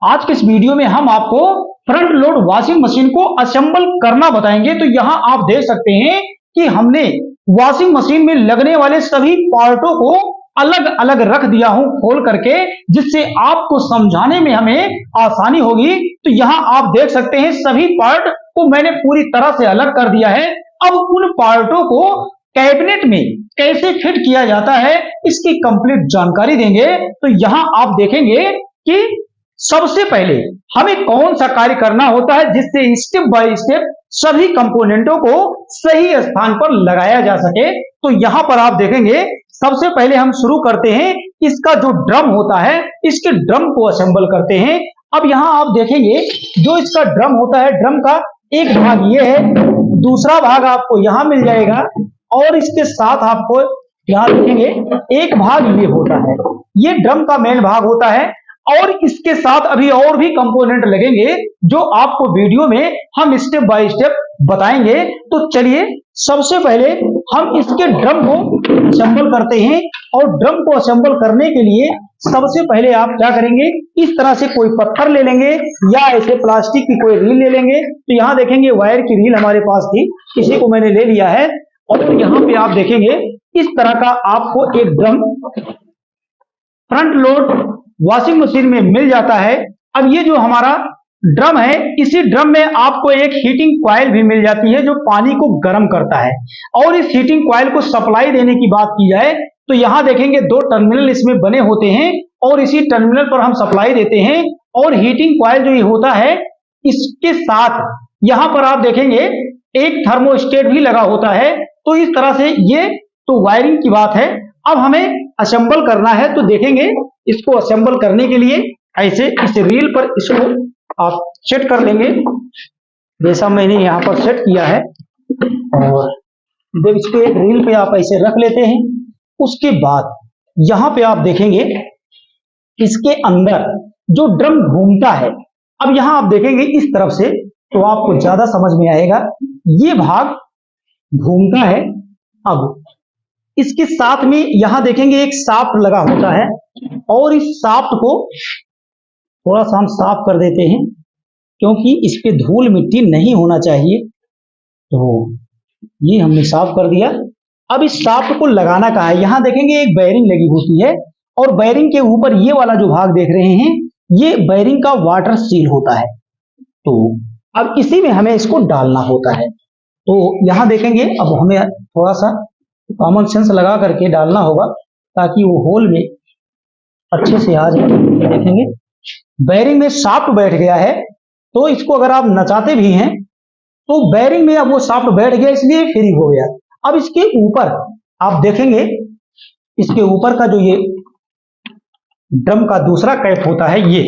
आज के इस वीडियो में हम आपको फ्रंट लोड वॉशिंग मशीन को असेंबल करना बताएंगे। तो यहां आप देख सकते हैं कि हमने वॉशिंग मशीन में लगने वाले सभी पार्टों को अलग अलग रख दिया हूं खोल करके, जिससे आपको समझाने में हमें आसानी होगी। तो यहां आप देख सकते हैं सभी पार्ट को मैंने पूरी तरह से अलग कर दिया है। अब उन पार्टों को कैबिनेट में कैसे फिट किया जाता है इसकी कंप्लीट जानकारी देंगे। तो यहां आप देखेंगे कि सबसे पहले हमें कौन सा कार्य करना होता है जिससे स्टेप बाय स्टेप सभी कंपोनेंटों को सही स्थान पर लगाया जा सके। तो यहां पर आप देखेंगे सबसे पहले हम शुरू करते हैं इसका जो ड्रम होता है, इसके ड्रम को असेंबल करते हैं। अब यहां आप देखेंगे जो इसका ड्रम होता है, ड्रम का एक भाग ये है, दूसरा भाग आपको यहां मिल जाएगा और इसके साथ आपको यहां देखेंगे एक भाग ये होता है, ये ड्रम का मेन भाग होता है। और इसके साथ अभी और भी कंपोनेंट लगेंगे जो आपको वीडियो में हम स्टेप बाय स्टेप बताएंगे। तो चलिए सबसे पहले हम इसके ड्रम को असेंबल करते हैं। और ड्रम को असेंबल करने के लिए सबसे पहले आप क्या करेंगे, इस तरह से कोई पत्थर ले लेंगे या ऐसे प्लास्टिक की कोई रील ले लेंगे। तो यहां देखेंगे वायर की रील हमारे पास थी, इसी को मैंने ले लिया है। और यहां पे आप देखेंगे इस तरह का आपको एक drum front load washing machine में मिल जाता है। अब ये जो हमारा ड्रम है, इसी ड्रम में आपको एक हीटिंग कॉइल भी मिल जाती है जो पानी को गर्म करता है। और इस हीटिंग कॉइल को सप्लाई देने की बात की जाए तो यहां देखेंगे दो टर्मिनल इसमें बने होते हैं और इसी टर्मिनल पर हम सप्लाई देते हैं। और हीटिंग कॉइल जो ये होता है, इसके साथ यहां पर आप देखेंगे एक थर्मोस्टेट भी लगा होता है। तो इस तरह से ये तो वायरिंग की बात है। अब हमें असेंबल करना है, तो देखेंगे इसको असेंबल करने के लिए ऐसे इस रील पर इसको आप सेट कर लेंगे जैसा मैंने यहाँ पर सेट किया है। और जब इसको एक रील पे आप ऐसे रख लेते हैं, उसके बाद यहाँ पे आप देखेंगे इसके अंदर जो ड्रम घूमता है। अब यहाँ आप देखेंगे इस तरफ से तो आपको ज्यादा समझ में आएगा, ये भाग घूमता है। अब इसके साथ में यहां देखेंगे एक शाफ्ट लगा होता है और इस शाफ्ट को थोड़ा सा हम साफ कर देते हैं क्योंकि इस पे धूल मिट्टी नहीं होना चाहिए। तो ये हमने साफ कर दिया। अब इस शाफ्ट को लगाना कहाँ है, यहां देखेंगे एक बेयरिंग लगी होती है और बेयरिंग के ऊपर ये वाला जो भाग देख रहे हैं, ये बेयरिंग का वाटर सील होता है। तो अब इसी में हमें इसको डालना होता है। तो यहां देखेंगे अब हमें थोड़ा सा कॉमन सेंस लगा करके डालना होगा ताकि वो होल में अच्छे से आ जाए। देखेंगे बेयरिंग में शाफ्ट बैठ गया है, तो इसको अगर आप नचाते भी हैं तो बेयरिंग में अब वो शाफ्ट बैठ गया, इसलिए फ्री हो गया। अब इसके ऊपर आप देखेंगे, इसके ऊपर का जो ये ड्रम का दूसरा कैप होता है, ये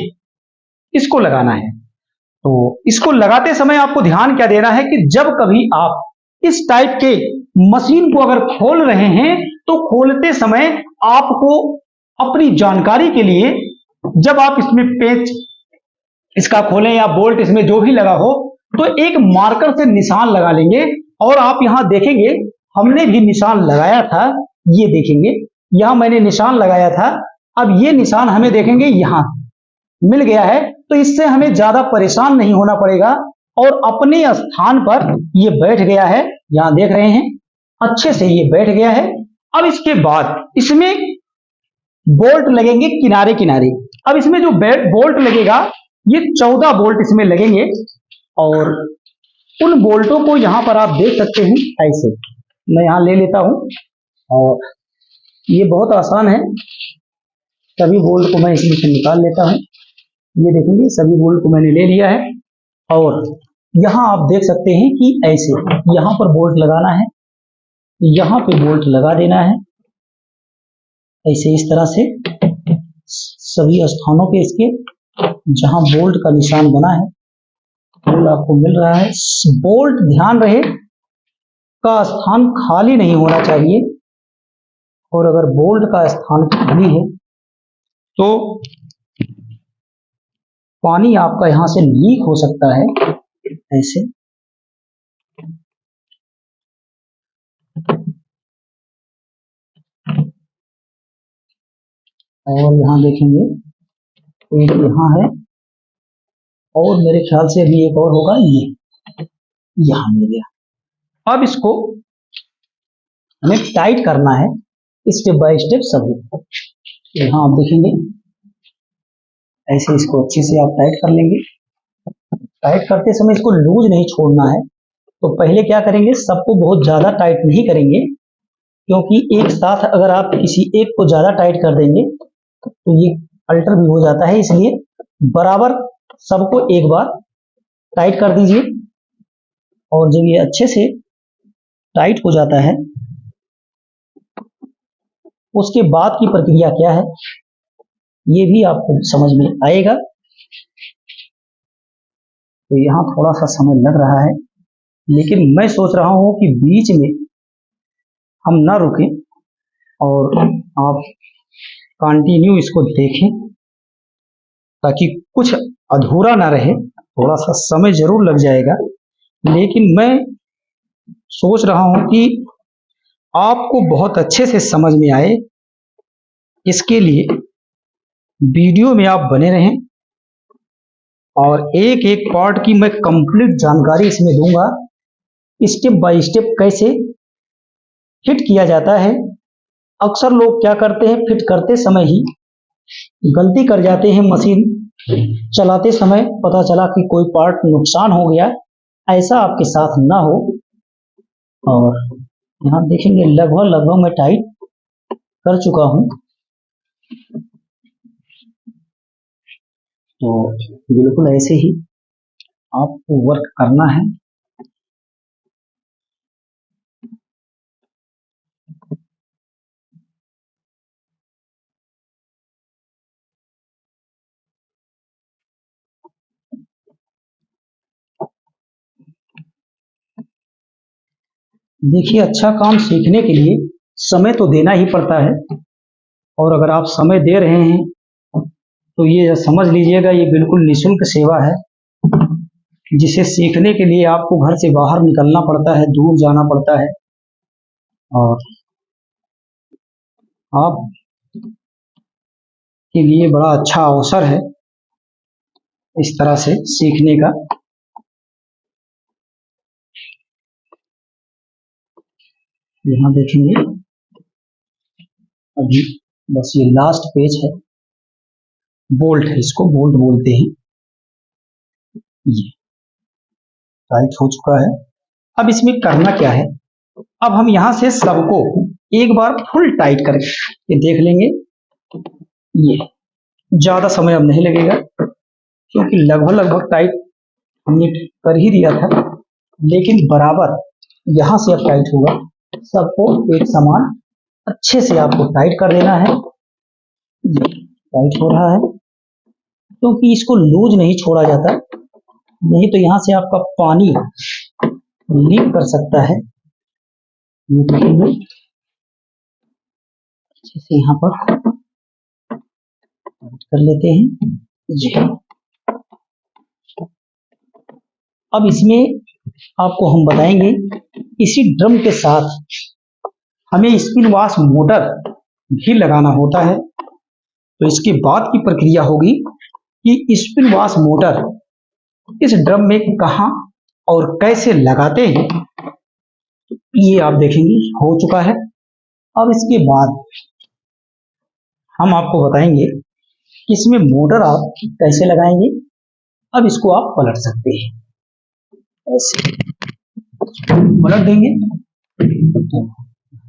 इसको लगाना है। तो इसको लगाते समय आपको ध्यान क्या देना है कि जब कभी आप इस टाइप के मशीन को अगर खोल रहे हैं तो खोलते समय आपको अपनी जानकारी के लिए जब आप इसमें पेच इसका खोलें या बोल्ट इसमें जो भी लगा हो तो एक मार्कर से निशान लगा लेंगे। और आप यहां देखेंगे हमने भी निशान लगाया था, ये देखेंगे यहां मैंने निशान लगाया था। अब ये निशान हमें देखेंगे यहां मिल गया है, तो इससे हमें ज्यादा परेशान नहीं होना पड़ेगा और अपने स्थान पर ये बैठ गया है। यहां देख रहे हैं अच्छे से ये बैठ गया है। अब इसके बाद इसमें बोल्ट लगेंगे किनारे किनारे। अब इसमें जो बोल्ट लगेगा, ये 14 बोल्ट इसमें लगेंगे और उन बोल्टों को यहां पर आप देख सकते हैं ऐसे मैं यहां ले लेता हूं और ये बहुत आसान है। सभी बोल्ट को मैं इसमें से निकाल लेता हूं। ये देखेंगे सभी बोल्ट को मैंने ले लिया है और यहां आप देख सकते हैं कि ऐसे यहां पर बोल्ट लगाना है, यहां पे बोल्ट लगा देना है ऐसे इस तरह से सभी स्थानों पे इसके जहां बोल्ट का निशान बना है बोल्ट आपको मिल रहा है। बोल्ट ध्यान रहे का स्थान खाली नहीं होना चाहिए और अगर बोल्ट का स्थान खाली है तो पानी आपका यहां से लीक हो सकता है ऐसे। और यहां देखेंगे एक यहां है और मेरे ख्याल से अभी एक और होगा, ये यहाँ मिल गया। अब इसको हमें टाइट करना है स्टेप बाय स्टेप सभी। यहाँ आप देखेंगे ऐसे इसको अच्छे से आप टाइट कर लेंगे। टाइट करते समय इसको लूज नहीं छोड़ना है। तो पहले क्या करेंगे, सबको बहुत ज्यादा टाइट नहीं करेंगे, क्योंकि एक साथ अगर आप किसी एक को ज्यादा टाइट कर देंगे तो ये अल्टर भी हो जाता है। इसलिए बराबर सबको एक बार टाइट कर दीजिए। और जब ये अच्छे से टाइट हो जाता है, उसके बाद की प्रक्रिया क्या है ये भी आपको समझ में आएगा। तो यहाँ थोड़ा सा समय लग रहा है, लेकिन मैं सोच रहा हूँ कि बीच में हम ना रुकें और आप कंटिन्यू इसको देखें, ताकि कुछ अधूरा ना रहे। थोड़ा सा समय जरूर लग जाएगा, लेकिन मैं सोच रहा हूं कि आपको बहुत अच्छे से समझ में आए। इसके लिए वीडियो में आप बने रहें और एक एक पार्ट की मैं कंप्लीट जानकारी इसमें दूंगा। स्टेप बाय स्टेप कैसे फिट किया जाता है। अक्सर लोग क्या करते हैं, फिट करते समय ही गलती कर जाते हैं। मशीन चलाते समय पता चला कि कोई पार्ट नुकसान हो गया। ऐसा आपके साथ ना हो। और यहाँ देखेंगे लगभग मैं टाइट कर चुका हूँ। तो बिल्कुल ऐसे ही आपको वर्क करना है। देखिए, अच्छा काम सीखने के लिए समय तो देना ही पड़ता है। और अगर आप समय दे रहे हैं तो ये समझ लीजिएगा ये बिल्कुल निःशुल्क सेवा है, जिसे सीखने के लिए आपको घर से बाहर निकलना पड़ता है, दूर जाना पड़ता है। और आप के लिए बड़ा अच्छा अवसर है इस तरह से सीखने का। यहाँ देखेंगे अभी बस ये लास्ट पेज है, बोल्ट है, इसको बोल्ट बोलते हैं। ये टाइट हो चुका है। अब इसमें करना क्या है, अब हम यहाँ से सबको एक बार फुल टाइट करके ये देख लेंगे। ये ज्यादा समय अब नहीं लगेगा, क्योंकि लगभग टाइट हमने कर ही दिया था। लेकिन बराबर यहाँ से अब टाइट होगा। सबको एक समान अच्छे से आपको टाइट कर देना है। टाइट हो रहा है, क्योंकि इसको लूज नहीं छोड़ा जाता, नहीं तो यहाँ से आपका पानी लीक कर सकता है। ये देखेंगे अच्छे से यहाँ पर कर लेते हैं जी। अब इसमें आपको हम बताएंगे, इसी ड्रम के साथ हमें स्पिन वॉश मोटर भी लगाना होता है। तो इसके बाद की प्रक्रिया होगी कि स्पिन वॉश मोटर इस ड्रम में कहां और कैसे लगाते हैं, ये आप देखेंगे हो चुका है। अब इसके बाद हम आपको बताएंगे कि इसमें मोटर आप कैसे लगाएंगे। अब इसको आप पलट सकते हैं, ऐसे पलट देंगे।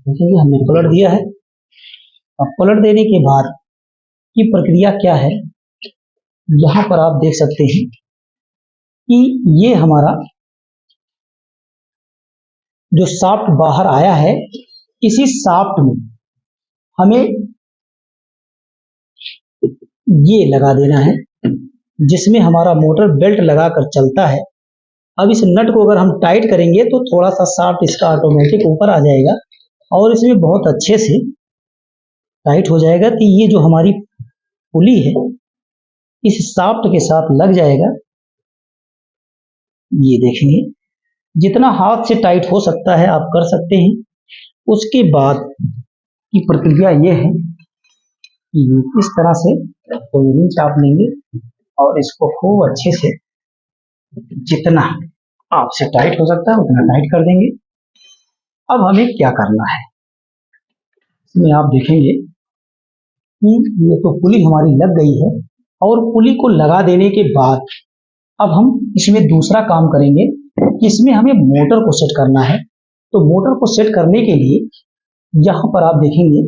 देखिए हमने पलट दिया है। अब पलट देने के बाद की प्रक्रिया क्या है, यहाँ पर आप देख सकते हैं कि ये हमारा जो शाफ्ट बाहर आया है, इसी शाफ्ट में हमें ये लगा देना है, जिसमें हमारा मोटर बेल्ट लगाकर चलता है। अब इस नट को अगर हम टाइट करेंगे तो थोड़ा सा शाफ्ट इसका ऑटोमेटिक ऊपर आ जाएगा और इसमें बहुत अच्छे से टाइट हो जाएगा। तो ये जो हमारी पुली है इस शाफ्ट के साथ लग जाएगा। ये देखेंगे जितना हाथ से टाइट हो सकता है आप कर सकते हैं। उसके बाद की प्रक्रिया ये है कि इस तरह से कोई रिंच आप लेंगे और इसको खूब अच्छे से जितना आपसे टाइट हो सकता है उतना टाइट कर देंगे। अब हमें क्या करना है, इसमें आप देखेंगे कि ये तो पुली हमारी लग गई है, और पुली को लगा देने के बाद अब हम इसमें दूसरा काम करेंगे कि इसमें हमें मोटर को सेट करना है। तो मोटर को सेट करने के लिए यहाँ पर आप देखेंगे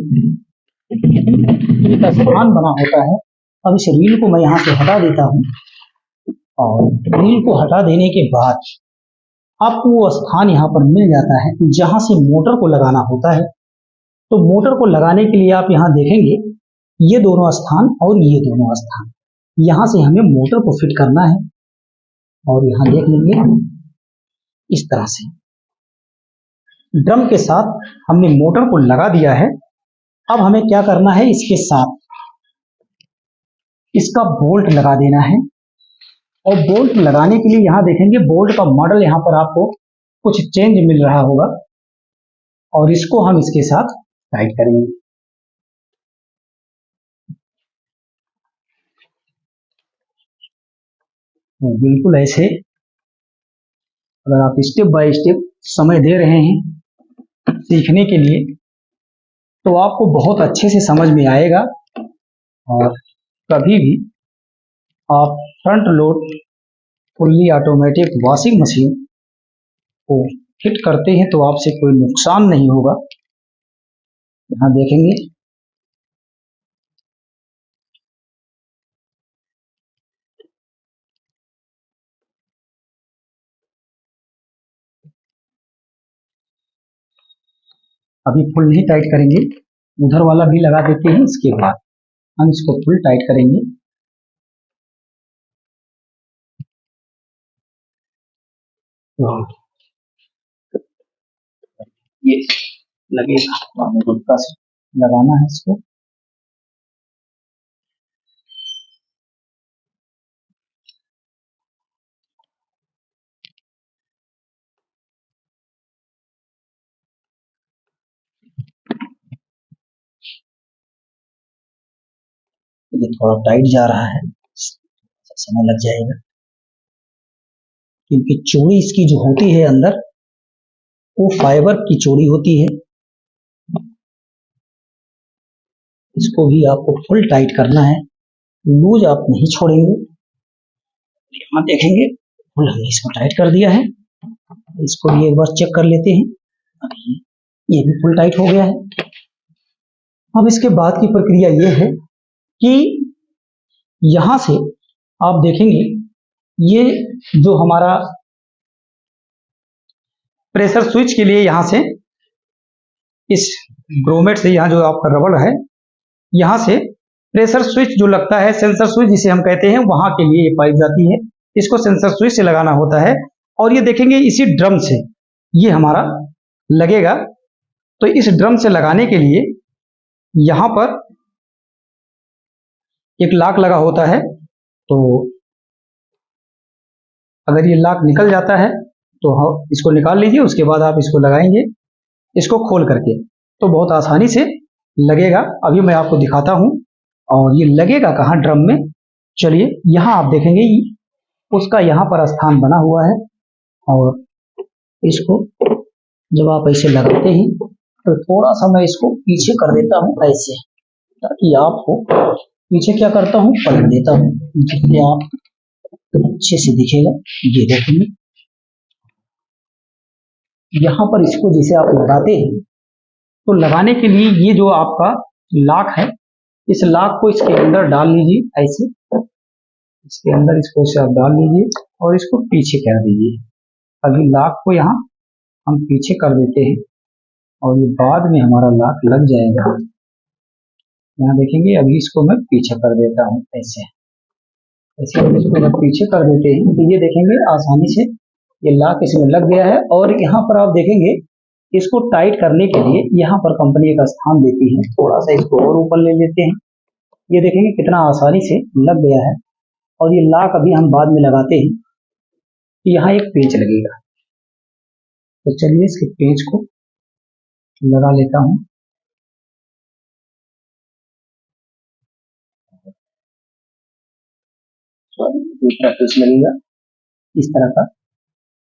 एक स्थान बना होता है। अब इस रील को मैं यहाँ से हटा देता हूँ, और रील को हटा देने के बाद आपको वो स्थान यहाँ पर मिल जाता है जहाँ से मोटर को लगाना होता है। तो मोटर को लगाने के लिए आप यहाँ देखेंगे ये दोनों स्थान और ये दोनों स्थान, यहाँ से हमें मोटर को फिट करना है। और यहाँ देख लेंगे इस तरह से ड्रम के साथ हमने मोटर को लगा दिया है। अब हमें क्या करना है, इसके साथ इसका बोल्ट लगा देना है। और बोल्ट लगाने के लिए यहाँ देखेंगे बोल्ट का मॉडल यहाँ पर आपको कुछ चेंज मिल रहा होगा, और इसको हम इसके साथ टाइट करेंगे। तो बिल्कुल ऐसे अगर आप स्टेप बाय स्टेप समय दे रहे हैं सीखने के लिए तो आपको बहुत अच्छे से समझ में आएगा। और कभी भी आप front load fully automatic washing machine को फिट करते हैं तो आपसे कोई नुकसान नहीं होगा। यहाँ देखेंगे अभी फुल नहीं टाइट करेंगे, उधर वाला भी लगा देते हैं, इसके बाद हम इसको फुल टाइट करेंगे। तो ये लगेगा तो हमें गुटका से लगाना है इसको। ये थोड़ा टाइट जा रहा है, समय लग जाएगा, क्योंकि चूड़ी इसकी जो होती है अंदर वो फाइबर की चूड़ी होती है। इसको भी आपको फुल टाइट करना है, लूज आप नहीं छोड़ेंगे। यहाँ देखेंगे फुल हमने इसको टाइट कर दिया है। इसको भी एक बार चेक कर लेते हैं, अभी ये भी फुल टाइट हो गया है। अब इसके बाद की प्रक्रिया ये है कि यहां से आप देखेंगे ये जो हमारा प्रेशर स्विच के लिए यहाँ से इस ग्रोमेट से यहाँ जो आपका रबड़ है यहाँ से प्रेशर स्विच जो लगता है, सेंसर स्विच जिसे हम कहते हैं, वहां के लिए ये पाइप जाती है। इसको सेंसर स्विच से लगाना होता है। और ये देखेंगे इसी ड्रम से ये हमारा लगेगा। तो इस ड्रम से लगाने के लिए यहाँ पर एक लॉक लगा होता है। तो अगर ये लॉक निकल जाता है तो हम इसको निकाल लीजिए, उसके बाद आप इसको लगाएंगे इसको खोल करके, तो बहुत आसानी से लगेगा। अभी मैं आपको दिखाता हूं। और ये लगेगा कहाँ, ड्रम में। चलिए यहाँ आप देखेंगे उसका यहाँ पर स्थान बना हुआ है। और इसको जब आप ऐसे लगाते हैं तो थोड़ा सा मैं इसको पीछे कर देता हूँ ऐसे, ताकि आपको पीछे क्या करता हूँ, पलट देता हूँ, जिससे आप अच्छे से दिखेगा। ये देखेंगे यहाँ पर इसको जैसे आप लगाते हैं तो लगाने के लिए ये जो आपका लॉक है, इस लॉक को इसके अंदर डाल लीजिए ऐसे, इसके अंदर इसको से आप डाल लीजिए और इसको पीछे कर दीजिए। अभी लॉक को यहाँ हम पीछे कर देते हैं और ये बाद में हमारा लॉक लग जाएगा। यहाँ देखेंगे अभी इसको मैं पीछे कर देता हूँ ऐसे ऐसे हम इसको अगर पीछे कर देते हैं तो ये देखेंगे आसानी से ये लॉक इसमें लग गया है। और यहाँ पर आप देखेंगे इसको टाइट करने के लिए यहाँ पर कंपनी एक स्थान देती है, थोड़ा सा इसको और ऊपर ले लेते हैं। ये देखेंगे कितना आसानी से लग गया है। और ये लॉक अभी हम बाद में लगाते हैं। यहाँ एक पेंच लगेगा, तो चलिए इसके पेंच को लगा लेता हूँ। दूसरा पेंच लगेगा। इस तरह का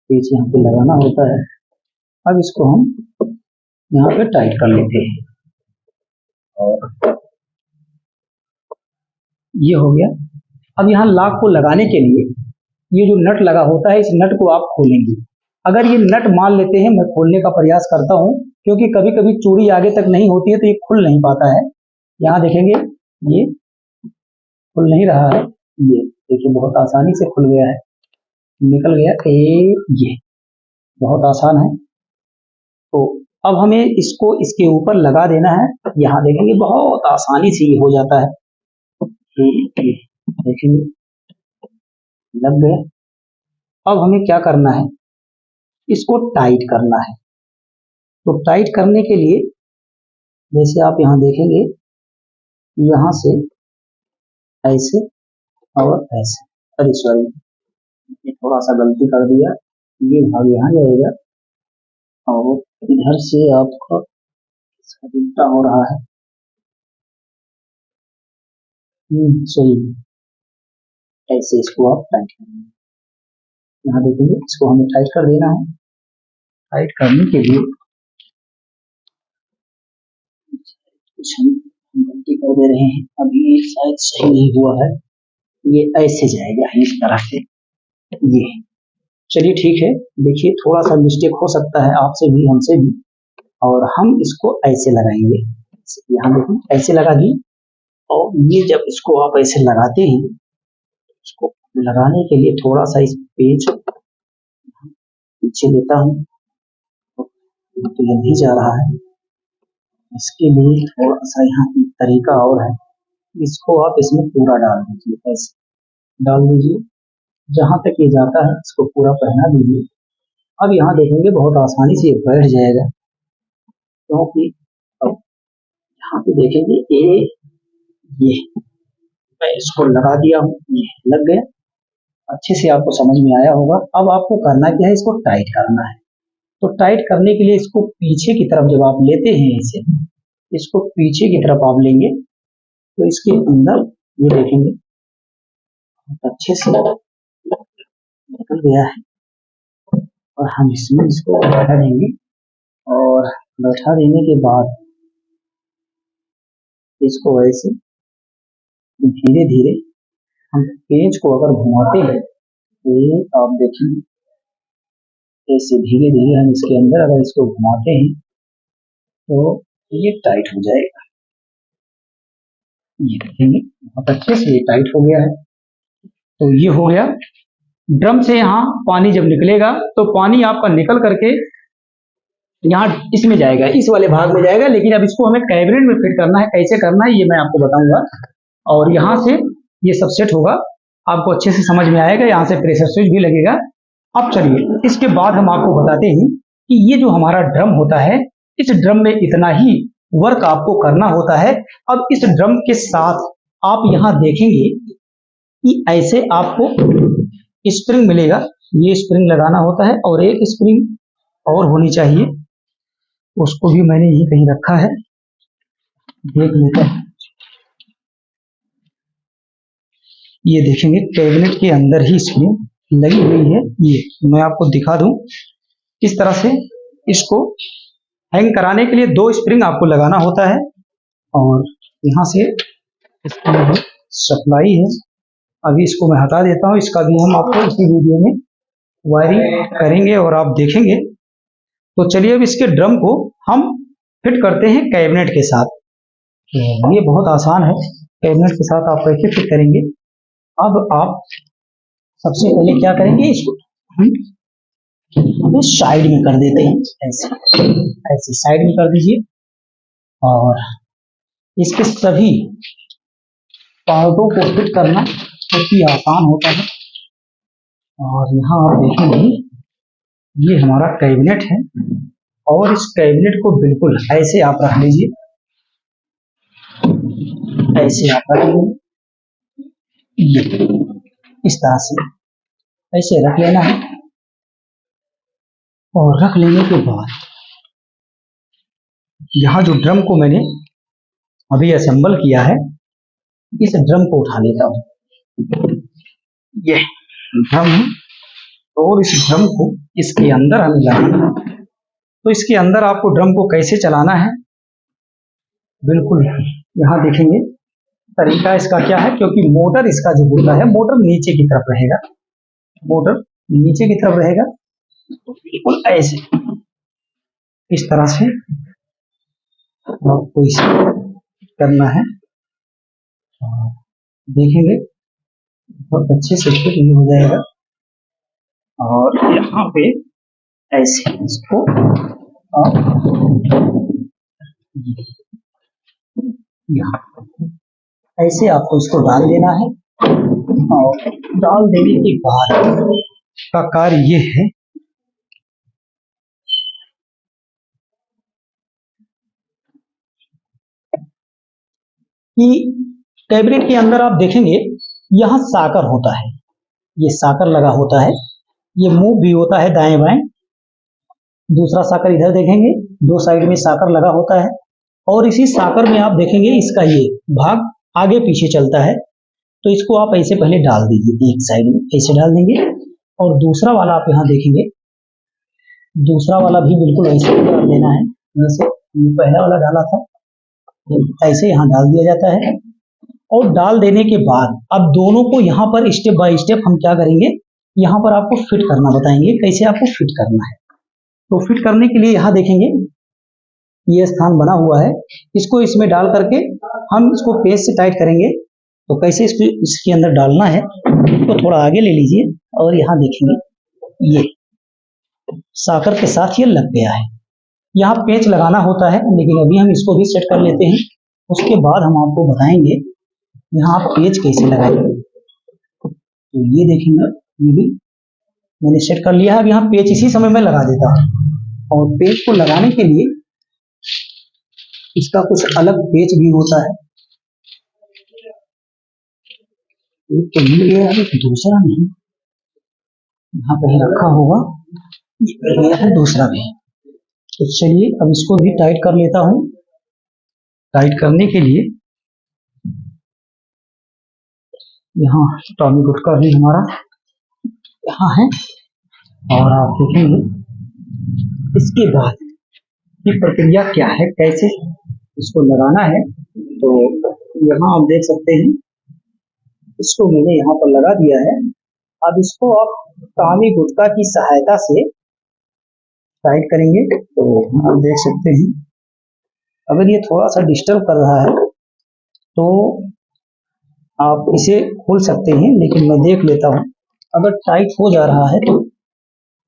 पेच यहाँ पे लगाना होता है। अब इसको हम यहाँ पे टाइट कर लेते हैं और ये हो गया। अब यहाँ लॉक को लगाने के लिए ये जो नट लगा होता है, इस नट को आप खोलेंगे। अगर ये नट मान लेते हैं, मैं खोलने का प्रयास करता हूँ क्योंकि कभी कभी चूड़ी आगे तक नहीं होती है तो ये खुल नहीं पाता है। यहाँ देखेंगे ये खुल नहीं रहा है, ये देखिए बहुत आसानी से खुल गया है, निकल गया। ये बहुत आसान है। तो अब हमें इसको इसके ऊपर लगा देना है। यहाँ देखेंगे बहुत आसानी से ये हो जाता है। देखेंगे लग गए। अब हमें क्या करना है, इसको टाइट करना है। तो टाइट करने के लिए जैसे आप यहाँ देखेंगे, यहाँ से ऐसे और ऐसे, अरे सॉरी थोड़ा सा गलती कर दिया, ये भाग यहाँ जाएगा और इधर से आपका उल्टा हो रहा है। सही, ऐसे इसको आप टाइट करेंगे। यहाँ देखेंगे इसको हमें टाइट कर देना है। टाइट करने के लिए कुछ हम गलती कर दे रहे हैं, अभी शायद सही नहीं हुआ है। ये ऐसे जाएगा इस तरह से। ये चलिए ठीक है, देखिए थोड़ा सा मिस्टेक हो सकता है आपसे भी हमसे भी, और हम इसको ऐसे लगाएंगे। यहाँ देखिए ऐसे लगा दी, और ये जब इसको आप ऐसे लगाते हैं, इसको लगाने के लिए थोड़ा सा इस पेज पीछे लेता हूँ, तो ये नहीं जा रहा है। इसके लिए थोड़ा सा यहाँ एक तरीका और है, इसको आप इसमें पूरा डाल दीजिए, ऐसे डाल दीजिए, जहां तक ये जाता है इसको पूरा पहना दीजिए। अब यहाँ देखेंगे बहुत आसानी से ये बैठ जाएगा, क्योंकि अब यहाँ पे देखेंगे ये मैं इसको लगा दिया हूँ, ये लग गया। अच्छे से आपको समझ में आया होगा। अब आपको करना क्या है, इसको टाइट करना है। तो टाइट करने के लिए इसको पीछे की तरफ जब आप लेते हैं, इसे इसको पीछे की तरफ आप लेंगे तो इसके अंदर ये देखेंगे अच्छे से निकल गया है। और हम इसमें इसको बैठा देंगे, और बैठा देने के बाद इसको ऐसे धीरे धीरे हम पेज को अगर घुमाते हैं, ये आप देखेंगे ऐसे धीरे धीरे हम इसके अंदर अगर इसको घुमाते हैं तो ये टाइट हो जाएगा। ये देखेंगे बहुत अच्छे से ये टाइट हो गया है। तो ये हो गया। ड्रम से यहाँ पानी जब निकलेगा तो पानी आपका निकल करके यहाँ इसमें जाएगा, इस वाले भाग में जाएगा, लेकिन अब इसको हमें कैबिनेट में फिट करना है। कैसे करना है ये मैं आपको बताऊंगा, और यहाँ से ये सब सेट होगा, आपको अच्छे से समझ में आएगा। यहाँ से प्रेशर स्विच भी लगेगा। अब चलिए इसके बाद हम आपको बताते हैं कि ये जो हमारा ड्रम होता है, इस ड्रम में इतना ही वर्क आपको करना होता है। अब इस ड्रम के साथ आप यहाँ देखेंगे कि ऐसे आपको स्प्रिंग मिलेगा, ये स्प्रिंग लगाना होता है, और एक स्प्रिंग और होनी चाहिए, उसको भी मैंने यही कहीं रखा है, देख लेते हैं। ये देखेंगे कैबिनेट के अंदर ही स्प्रिंग लगी हुई है। ये मैं आपको दिखा दूं, इस तरह से इसको हैंग कराने के लिए 2 स्प्रिंग आपको लगाना होता है, और यहाँ से इसमें सप्लाई है। अभी इसको मैं हटा देता हूँ, इसका भी हम आपको इसी वीडियो में वायरिंग करेंगे और आप देखेंगे। तो चलिए अब इसके ड्रम को हम फिट करते हैं कैबिनेट के साथ। ये बहुत आसान है, कैबिनेट के साथ आप कैसे फिट करेंगे। अब आप सबसे पहले क्या करेंगे, इसको हम साइड में कर देते हैं, ऐसे ऐसे साइड में कर दीजिए, और इसके सभी पार्टों को फिट करना बहुत ही आसान होता है। और यहाँ आप देखेंगे ये हमारा कैबिनेट है, और इस कैबिनेट को बिल्कुल ऐसे आप रख लीजिए, ऐसे आप रख लीजिए, इस तरह से ऐसे रख लेना है। और रख लेने के बाद यहाँ जो ड्रम को मैंने अभी असेंबल किया है, इस ड्रम को उठा लेता हूँ। ये ड्रम और इस ड्रम को इसके अंदर हमें लगाना है। तो इसके अंदर आपको ड्रम को कैसे चलाना है, बिल्कुल यहाँ देखेंगे तरीका इसका क्या है, क्योंकि मोटर इसका जो होता है मोटर नीचे की तरफ रहेगा, मोटर नीचे की तरफ रहेगा। तो बिल्कुल ऐसे इस तरह से आपको इसे करना है, और देखेंगे बहुत अच्छे से फिट ये हो जाएगा। और यहाँ पे ऐसे इसको आप यहाँ ऐसे आपको इसको डाल देना है, और डाल देने के बाद का कार्य ये है कि कैबिनेट के अंदर आप देखेंगे यहाँ साकर होता है, ये साकर लगा होता है, ये मूव भी होता है दाएं बाएं। दूसरा साकर इधर देखेंगे, दो साइड में साकर लगा होता है, और इसी साकर में आप देखेंगे इसका ये भाग आगे पीछे चलता है। तो इसको आप ऐसे पहले डाल दीजिए, एक साइड में ऐसे डाल देंगे, और दूसरा वाला आप यहाँ देखेंगे, दूसरा वाला भी बिल्कुल ऐसे डाल देना है, जैसे पहला वाला डाला था ऐसे यहाँ डाल दिया जाता है। और डाल देने के बाद अब दोनों को यहाँ पर स्टेप बाय स्टेप हम क्या करेंगे, यहाँ पर आपको फिट करना बताएंगे, कैसे आपको फिट करना है। तो फिट करने के लिए यहाँ देखेंगे ये स्थान बना हुआ है, इसको इसमें डाल करके हम इसको पेज से टाइट करेंगे। तो कैसे इसको इसके अंदर डालना है, तो थोड़ा आगे ले लीजिए, और यहाँ देखेंगे ये साकर के साथ ये लग गया है। यहाँ पेच लगाना होता है, लेकिन अभी हम इसको भी सेट कर लेते हैं, उसके बाद हम आपको बताएंगे यहाँ आप पेच कैसे लगाएंगे। तो ये देखेंगे, ये भी मैंने सेट कर लिया है। अब यहाँ पेच इसी समय में लगा देता हूँ, और पेच को लगाने के लिए इसका कुछ अलग पेच भी होता है। एक तो मिल गया है, दूसरा नहीं, यहाँ पे रखा होगा, ये गया है दूसरा भी। तो चलिए अब इसको भी टाइट कर लेता हूँ। टाइट करने के लिए यहाँ टॉमी गुटका भी हमारा यहाँ है, और आप देखेंगे इसके बाद की प्रक्रिया क्या है, कैसे इसको लगाना है। तो यहाँ आप देख सकते हैं, इसको मैंने यहाँ पर लगा दिया है। अब इसको आप टॉमी गुटका की सहायता से टाइट करेंगे। तो आप देख सकते हैं, अगर ये थोड़ा सा डिस्टर्ब कर रहा है तो आप इसे खोल सकते हैं, लेकिन मैं देख लेता हूँ। अगर टाइट हो जा रहा है तो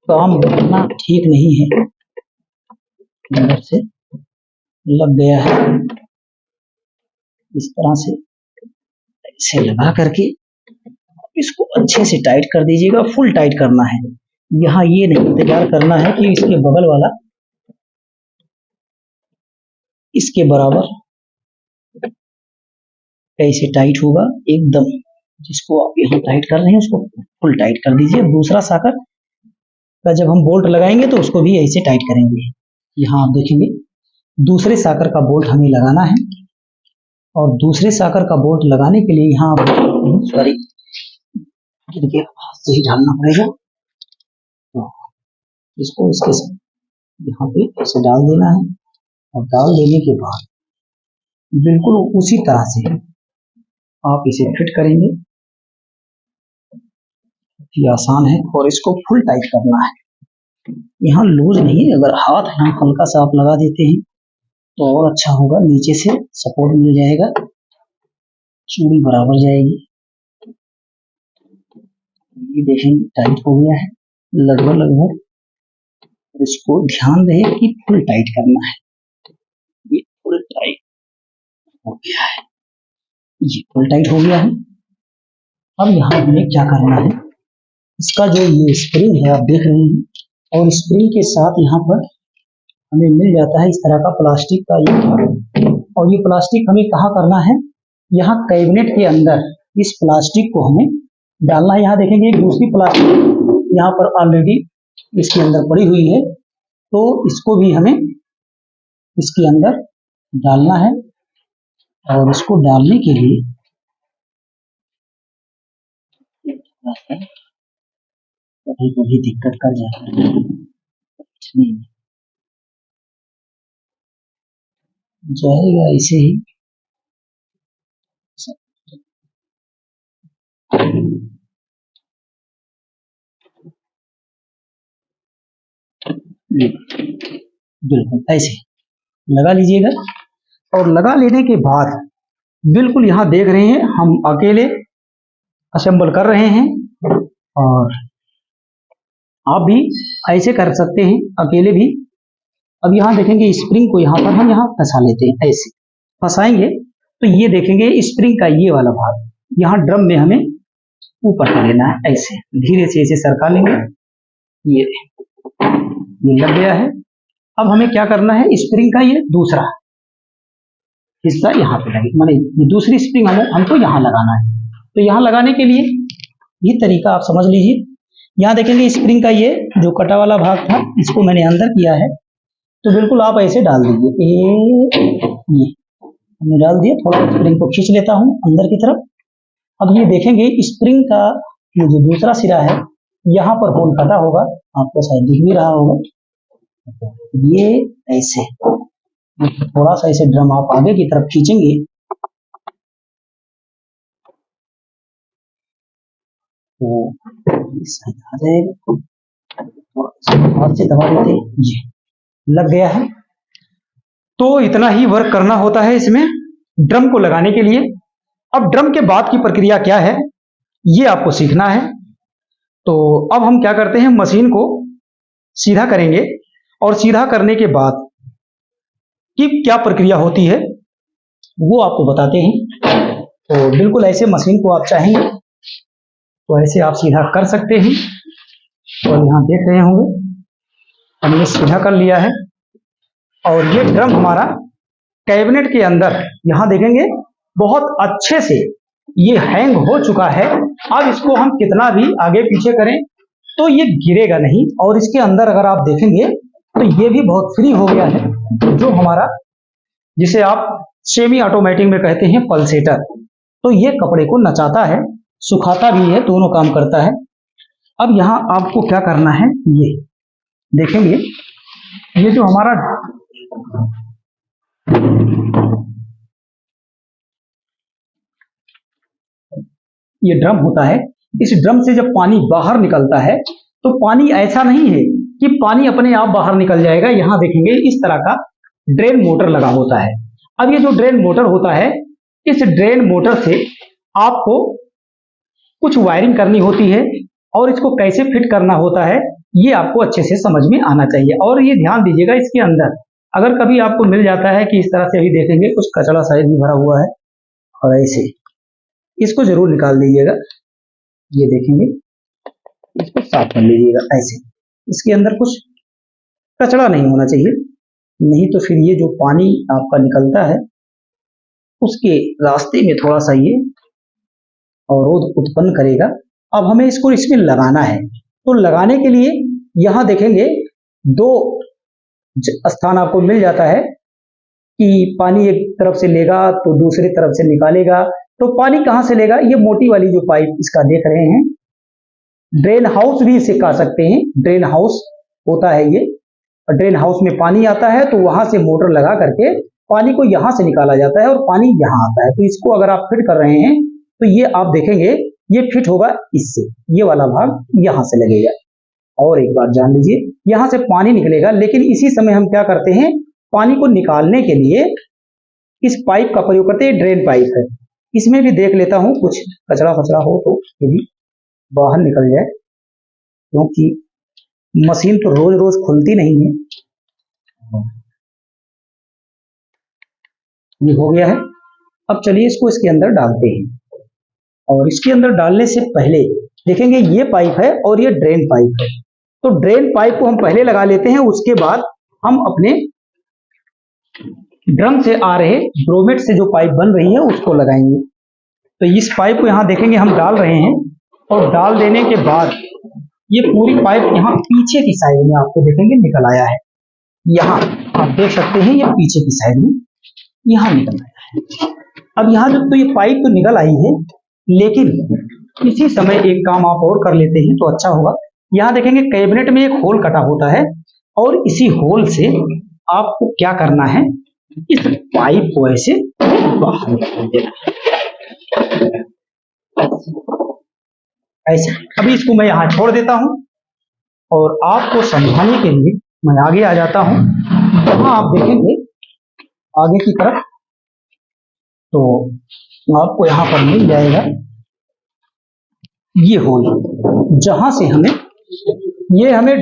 काम करना ठीक नहीं है, अंदर से लग गया है। इस तरह से ऐसे लगा करके इसको अच्छे से टाइट कर दीजिएगा, फुल टाइट करना है। यहाँ ये नहीं इंतजार करना है कि इसके बगल वाला इसके बराबर कैसे टाइट होगा, एकदम जिसको आप यहाँ टाइट कर रहे हैं उसको फुल टाइट कर दीजिए। दूसरा साकर का जब हम बोल्ट लगाएंगे तो उसको भी ऐसे टाइट करेंगे। यहाँ आप देखेंगे दूसरे साकर का बोल्ट हमें लगाना है, और दूसरे साकर का बोल्ट लगाने के लिए यहाँ सॉरी हाथ से ही ढालना पड़ेगा। तो इसको इसके साथ यहाँ पे ऐसे डाल देना है, और डाल देने के बाद बिल्कुल उसी तरह से आप इसे फिट करेंगे। ये आसान है, और इसको फुल टाइट करना है। यहाँ लूज नहीं, अगर हाथ यहाँ हल्का सा आप लगा देते हैं तो और अच्छा होगा, नीचे से सपोर्ट मिल जाएगा, चूड़ी बराबर जाएगी। ये देखेंगे टाइट हो गया है लगभग। इसको ध्यान रहे कि फुल टाइट करना है। ये फुल टाइट हो गया है, ये फुल टाइट हो गया है। अब यहाँ हमें क्या करना है, इसका जो ये स्प्रिंग है आप देख रहे हैं, और स्प्रिंग के साथ यहाँ पर हमें मिल जाता है इस तरह का प्लास्टिक का ये, और ये प्लास्टिक हमें कहाँ करना है, यहाँ कैबिनेट के अंदर इस प्लास्टिक को हमें डालना है। यहाँ देखेंगे एक दूसरी प्लास्टिक यहाँ पर ऑलरेडी इसके अंदर पड़ी हुई है, तो इसको भी हमें इसके अंदर डालना है। और इसको डालने के लिए कभी कभी दिक्कत कर जाता है। नहीं, जाएगा ऐसे ही। बिल्कुल ऐसे लगा लीजिएगा। और लगा लेने के बाद बिल्कुल यहाँ देख रहे हैं हम अकेले असेंबल कर रहे हैं, और आप भी ऐसे कर सकते हैं अकेले भी। अब यहाँ देखेंगे स्प्रिंग को यहाँ पर हम यहाँ फंसा लेते हैं, ऐसे फंसाएंगे तो ये देखेंगे स्प्रिंग का ये वाला भाग यहाँ ड्रम में हमें ऊपर कर लेना है, ऐसे धीरे से ऐसे सरका लेंगे। ये लग गया है। अब हमें क्या करना है, स्प्रिंग का ये दूसरा हिस्सा यहाँ पे लगे, माने ये दूसरी स्प्रिंग हमको यहाँ लगाना है। तो यहाँ लगाने के लिए ये तरीका आप समझ लीजिए। यहाँ देखेंगे स्प्रिंग का ये जो कटा वाला भाग था इसको मैंने अंदर किया है, तो बिल्कुल आप ऐसे डाल दीजिए। ये हमने डाल दिया, थोड़ा स्प्रिंग को खींच लेता हूँ अंदर की तरफ। अब ये देखेंगे स्प्रिंग का ये जो दूसरा सिरा है यहाँ पर होल कटा होगा, आपको शायद दिख भी रहा होगा। ये ऐसे थोड़ा सा ऐसे ड्रम आप आगे की तरफ खींचेंगे तो आ जाएगा। हाथ से दबा देते, ये लग गया है। तो इतना ही वर्क करना होता है इसमें ड्रम को लगाने के लिए। अब ड्रम के बाद की प्रक्रिया क्या है ये आपको सीखना है। तो अब हम क्या करते हैं, मशीन को सीधा करेंगे, और सीधा करने के बाद की क्या प्रक्रिया होती है वो आपको बताते हैं। तो बिल्कुल ऐसे मशीन को आप चाहेंगे तो ऐसे आप सीधा कर सकते हैं। और यहाँ देख रहे होंगे हमने सीधा कर लिया है, और ये ड्रम हमारा कैबिनेट के अंदर यहाँ देखेंगे बहुत अच्छे से ये हैंग हो चुका है। अब इसको हम कितना भी आगे पीछे करें तो ये गिरेगा नहीं, और इसके अंदर अगर आप देखेंगे तो ये भी बहुत फ्री हो गया है, जो हमारा जिसे आप सेमी ऑटोमेटिक में कहते हैं पल्सेटर। तो ये कपड़े को नचाता है, सुखाता भी है, दोनों काम करता है। अब यहाँ आपको क्या करना है, ये देखेंगे ये जो हमारा ये ड्रम होता है, इस ड्रम से जब पानी बाहर निकलता है तो पानी ऐसा नहीं है कि पानी अपने आप बाहर निकल जाएगा। यहाँ देखेंगे इस तरह का ड्रेन मोटर लगा होता है। अब ये जो ड्रेन मोटर होता है, इस ड्रेन मोटर से आपको कुछ वायरिंग करनी होती है, और इसको कैसे फिट करना होता है ये आपको अच्छे से समझ में आना चाहिए। और ये ध्यान दीजिएगा, इसके अंदर अगर कभी आपको मिल जाता है कि इस तरह से अभी देखेंगे कुछ कचरा शायद भी भरा हुआ है, और ऐसे इसको जरूर निकाल दीजिएगा। ये देखेंगे इसको साफ कर लीजिएगा ऐसे, इसके अंदर कुछ कचरा नहीं होना चाहिए, नहीं तो फिर ये जो पानी आपका निकलता है उसके रास्ते में थोड़ा सा ये अवरोध उत्पन्न करेगा। अब हमें इसको इसमें लगाना है, तो लगाने के लिए यहाँ देखेंगे दो स्थान आपको मिल जाता है कि पानी एक तरफ से लेगा तो दूसरी तरफ से निकालेगा। तो पानी कहाँ से लेगा, ये मोटी वाली जो पाइप इसका देख रहे हैं, ड्रेन हाउस भी इसे कह सकते हैं, ड्रेन हाउस होता है ये। ड्रेन हाउस में पानी आता है तो वहां से मोटर लगा करके पानी को यहाँ से निकाला जाता है और पानी यहाँ आता है। तो इसको अगर आप फिट कर रहे हैं तो ये आप देखेंगे ये फिट होगा इससे, ये वाला भाग यहाँ से लगेगा। और एक बात जान लीजिए, यहाँ से पानी निकलेगा, लेकिन इसी समय हम क्या करते हैं, पानी को निकालने के लिए इस पाइप का प्रयोग करते हैं, ड्रेन पाइप है। इसमें भी देख लेता हूं कुछ कचरा फचरा हो तो ये भी बाहर निकल जाए, क्योंकि मशीन तो रोज रोज खुलती नहीं है। ये हो गया है। अब चलिए इसको इसके अंदर डालते हैं, और इसके अंदर डालने से पहले देखेंगे ये पाइप है और ये ड्रेन पाइप है। तो ड्रेन पाइप को हम पहले लगा लेते हैं, उसके बाद हम अपने ड्रम से आ रहे ब्रोमेट से जो पाइप बन रही है उसको लगाएंगे। तो इस पाइप को यहाँ देखेंगे हम डाल रहे हैं, और डाल देने के बाद ये पूरी पाइप यहाँ पीछे की साइड में आपको देखेंगे निकल आया है। यहाँ आप देख सकते हैं ये पीछे की साइड में यहाँ निकल आया है। अब यहाँ जब तो ये पाइप तो निकल आई है, लेकिन इसी समय एक काम आप और कर लेते हैं तो अच्छा होगा। यहाँ देखेंगे कैबिनेट में एक होल कटा होता है और इसी होल से आपको क्या करना है, इस पाइप को ऐसे बाहर निकाल देना है, ऐसे। अभी इसको मैं यहाँ छोड़ देता हूँ और आपको समझाने के लिए मैं आगे आ जाता हूँ। यहाँ आप देखेंगे आगे की तरफ तो आपको यहाँ पर मिल जाएगा ये होल, जहां से हमें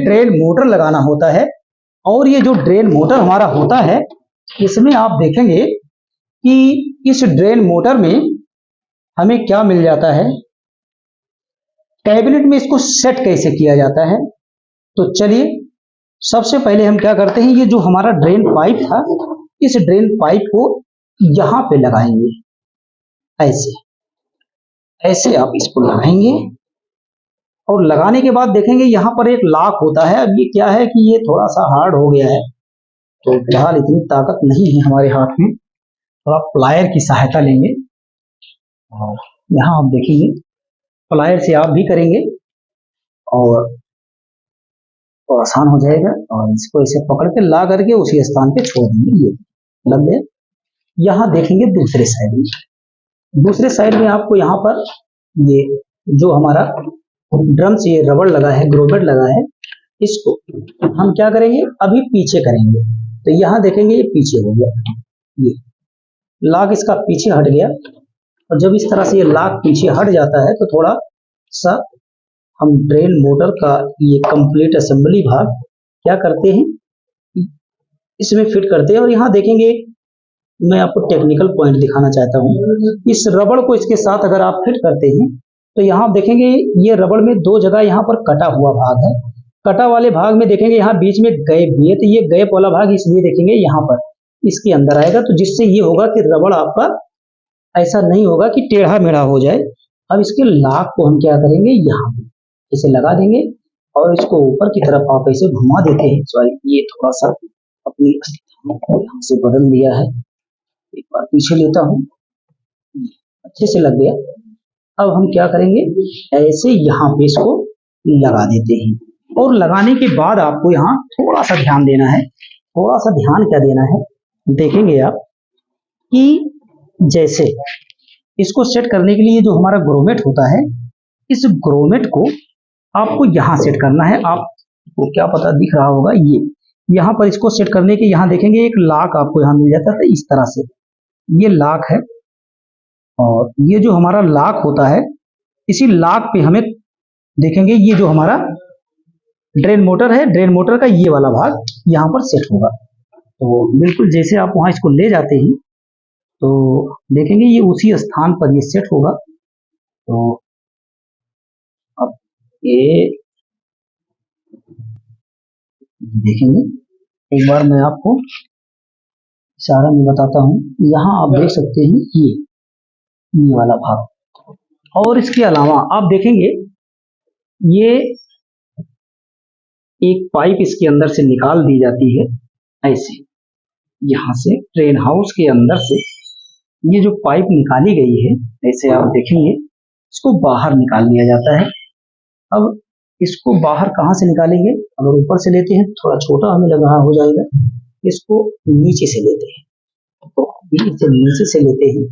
ड्रेन मोटर लगाना होता है। और ये जो ड्रेन मोटर हमारा होता है, इसमें आप देखेंगे कि इस ड्रेन मोटर में हमें क्या मिल जाता है, कैबिनेट में इसको सेट कैसे किया जाता है। तो चलिए सबसे पहले हम क्या करते हैं, ये जो हमारा ड्रेन पाइप था, इस ड्रेन पाइप को यहां पे लगाएंगे, ऐसे ऐसे आप इसको लगाएंगे। और लगाने के बाद देखेंगे यहाँ पर एक लॉक होता है। अब ये क्या है कि ये थोड़ा सा हार्ड हो गया है, तो फिलहाल इतनी ताकत नहीं है हमारे हाथ में, थोड़ा प्लायर की सहायता लेंगे। और यहाँ आप देखेंगे प्लायर से आप भी करेंगे और तो आसान हो जाएगा। और इसको ऐसे पकड़ के ला करके उसी स्थान पे छोड़ देंगे, ये लग गया। यहाँ देखेंगे दूसरे साइड में आपको यहाँ पर ये जो हमारा ड्रम से ये रबड़ लगा है, ग्रोमेट लगा है, इसको हम क्या करेंगे, अभी पीछे करेंगे। तो यहाँ देखेंगे ये पीछे हो गया, ये लाग इसका पीछे हट गया। और जब इस तरह से ये लाग पीछे हट जाता है तो थोड़ा सा हम ड्रेन मोटर का ये कंप्लीट असेंबली भाग क्या करते हैं, इसमें फिट करते हैं। और यहाँ देखेंगे मैं आपको टेक्निकल पॉइंट दिखाना चाहता हूँ। इस रबड़ को इसके साथ अगर आप फिट करते हैं तो यहाँ देखेंगे ये रबड़ में दो जगह यहाँ पर कटा हुआ भाग है। कटा वाले भाग में देखेंगे यहाँ बीच में गैप भी है, तो ये गैप वाला भाग इसलिए देखेंगे यहाँ पर इसके अंदर आएगा, तो जिससे ये होगा कि रबड़ आपका ऐसा नहीं होगा कि टेढ़ा मेढ़ा हो जाए। अब इसके लाक को हम क्या करेंगे, यहाँ पे इसे लगा देंगे और इसको ऊपर की तरफ आप ऐसे घुमा देते हैं। सॉरी, ये थोड़ा सा अपनी स्थान को यहाँ से बदल दिया है, एक बार पीछे लेता हूँ, अच्छे से लग गया। अब हम क्या करेंगे, ऐसे यहाँ पे इसको लगा देते हैं। और लगाने के बाद आपको यहाँ थोड़ा सा ध्यान देना है। थोड़ा सा ध्यान क्या देना है, देखेंगे आप कि जैसे इसको सेट करने के लिए जो हमारा ग्रोमेट होता है, इस ग्रोमेट को आपको यहाँ सेट करना है। आपको क्या पता दिख रहा होगा, ये यहाँ पर इसको सेट करने के यहाँ देखेंगे एक लॉक आपको यहाँ मिल जाता है, इस तरह से ये लॉक है। और ये जो हमारा लॉक होता है, इसी लॉक पे हमें देखेंगे ये जो हमारा ड्रेन मोटर है, ड्रेन मोटर का ये वाला भाग यहाँ पर सेट होगा। तो बिल्कुल जैसे आप वहां इसको ले जाते हैं तो देखेंगे ये उसी स्थान पर ये सेट होगा। तो अब ये देखेंगे, एक बार मैं आपको इशारा में बताता हूँ। यहाँ आप देख सकते हैं ये वाला भाग। और इसके अलावा आप देखेंगे ये एक पाइप इसके अंदर से निकाल दी जाती है, ऐसे यहाँ से ट्रेन हाउस के अंदर से ये जो पाइप निकाली गई है, ऐसे आप देखेंगे इसको बाहर निकाल लिया जाता है। अब इसको बाहर कहाँ से निकालेंगे, अगर ऊपर से लेते हैं थोड़ा छोटा हमें लग रहा हो जाएगा, इसको नीचे से लेते हैं। तो नीचे से लेते हैं,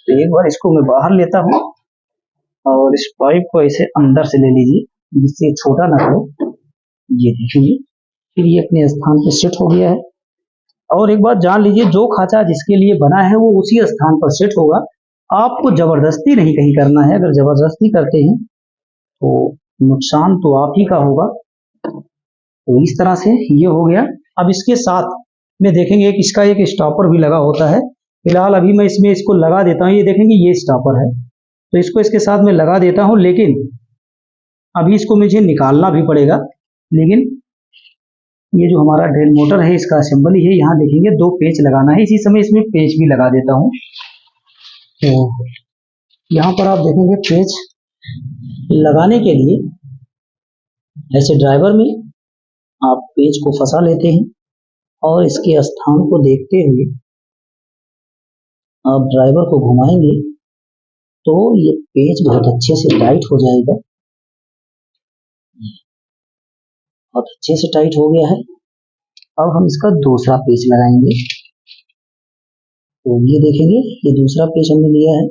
तो एक बार इसको मैं बाहर लेता हूँ और इस पाइप को ऐसे अंदर से ले लीजिए जिससे छोटा ना हो। ये देखिए फिर ये अपने स्थान पर सेट हो गया है। और एक बात जान लीजिए, जो खांचा जिसके लिए बना है वो उसी स्थान पर सेट होगा। आपको जबरदस्ती नहीं कहीं करना है, अगर जबरदस्ती करते हैं तो नुकसान तो आप ही का होगा। तो इस तरह से ये हो गया। अब इसके साथ में देखेंगे कि इसका एक स्टॉपर भी लगा होता है। फिलहाल अभी मैं इसमें इसको लगा देता हूँ, ये देखेंगे ये स्टॉपर है, तो इसको इसके साथ में लगा देता हूँ। लेकिन अभी इसको मुझे निकालना भी पड़ेगा। लेकिन ये जो हमारा ड्रेन मोटर है इसका असेंबली है, यहाँ देखेंगे 2 पेच लगाना है। इसी समय इसमें पेच भी लगा देता हूँ। तो यहाँ पर आप देखेंगे पेच लगाने के लिए ऐसे ड्राइवर में आप पेच को फंसा लेते हैं और इसके स्थान को देखते हुए आप ड्राइवर को घुमाएंगे तो ये पेच बहुत अच्छे से टाइट हो जाएगा। बहुत अच्छे से टाइट हो गया है। अब हम इसका दूसरा पेच लगाएंगे। तो ये देखेंगे, ये दूसरा पेच हमने लिया है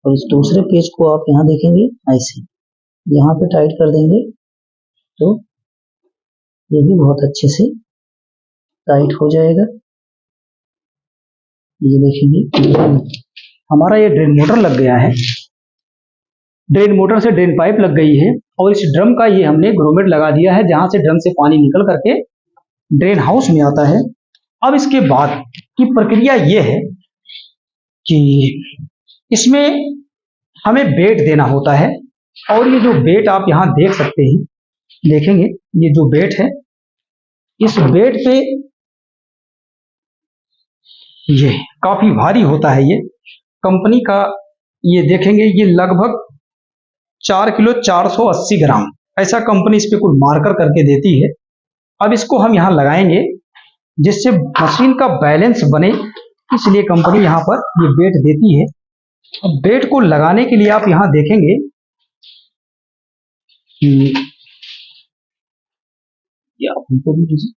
और इस दूसरे पेच को आप यहाँ देखेंगे ऐसे यहाँ पे टाइट कर देंगे तो ये भी बहुत अच्छे से टाइट हो जाएगा। ये देखेंगे हमारा ये ड्रेन मोटर लग गया है। ड्रेन मोटर से ड्रेन पाइप लग गई है और इस ड्रम का ये हमने ग्रोमेट लगा दिया है, जहां से ड्रम से पानी निकल करके ड्रेन हाउस में आता है। अब इसके बाद की प्रक्रिया ये है कि इसमें हमें बेड देना होता है और ये जो बेड आप यहाँ देख सकते हैं, देखेंगे ये जो बेड है, इस बेड पे ये काफी भारी होता है। ये कंपनी का, ये देखेंगे ये लगभग 4 किलो 480 ग्राम ऐसा कंपनी इस पे कुल मार्कर करके देती है। अब इसको हम यहाँ लगाएंगे जिससे मशीन का बैलेंस बने, इसलिए कंपनी यहाँ पर ये बेड देती है। अब बेड को लगाने के लिए आप यहाँ देखेंगे कि ये आप हमको भी दीजिए।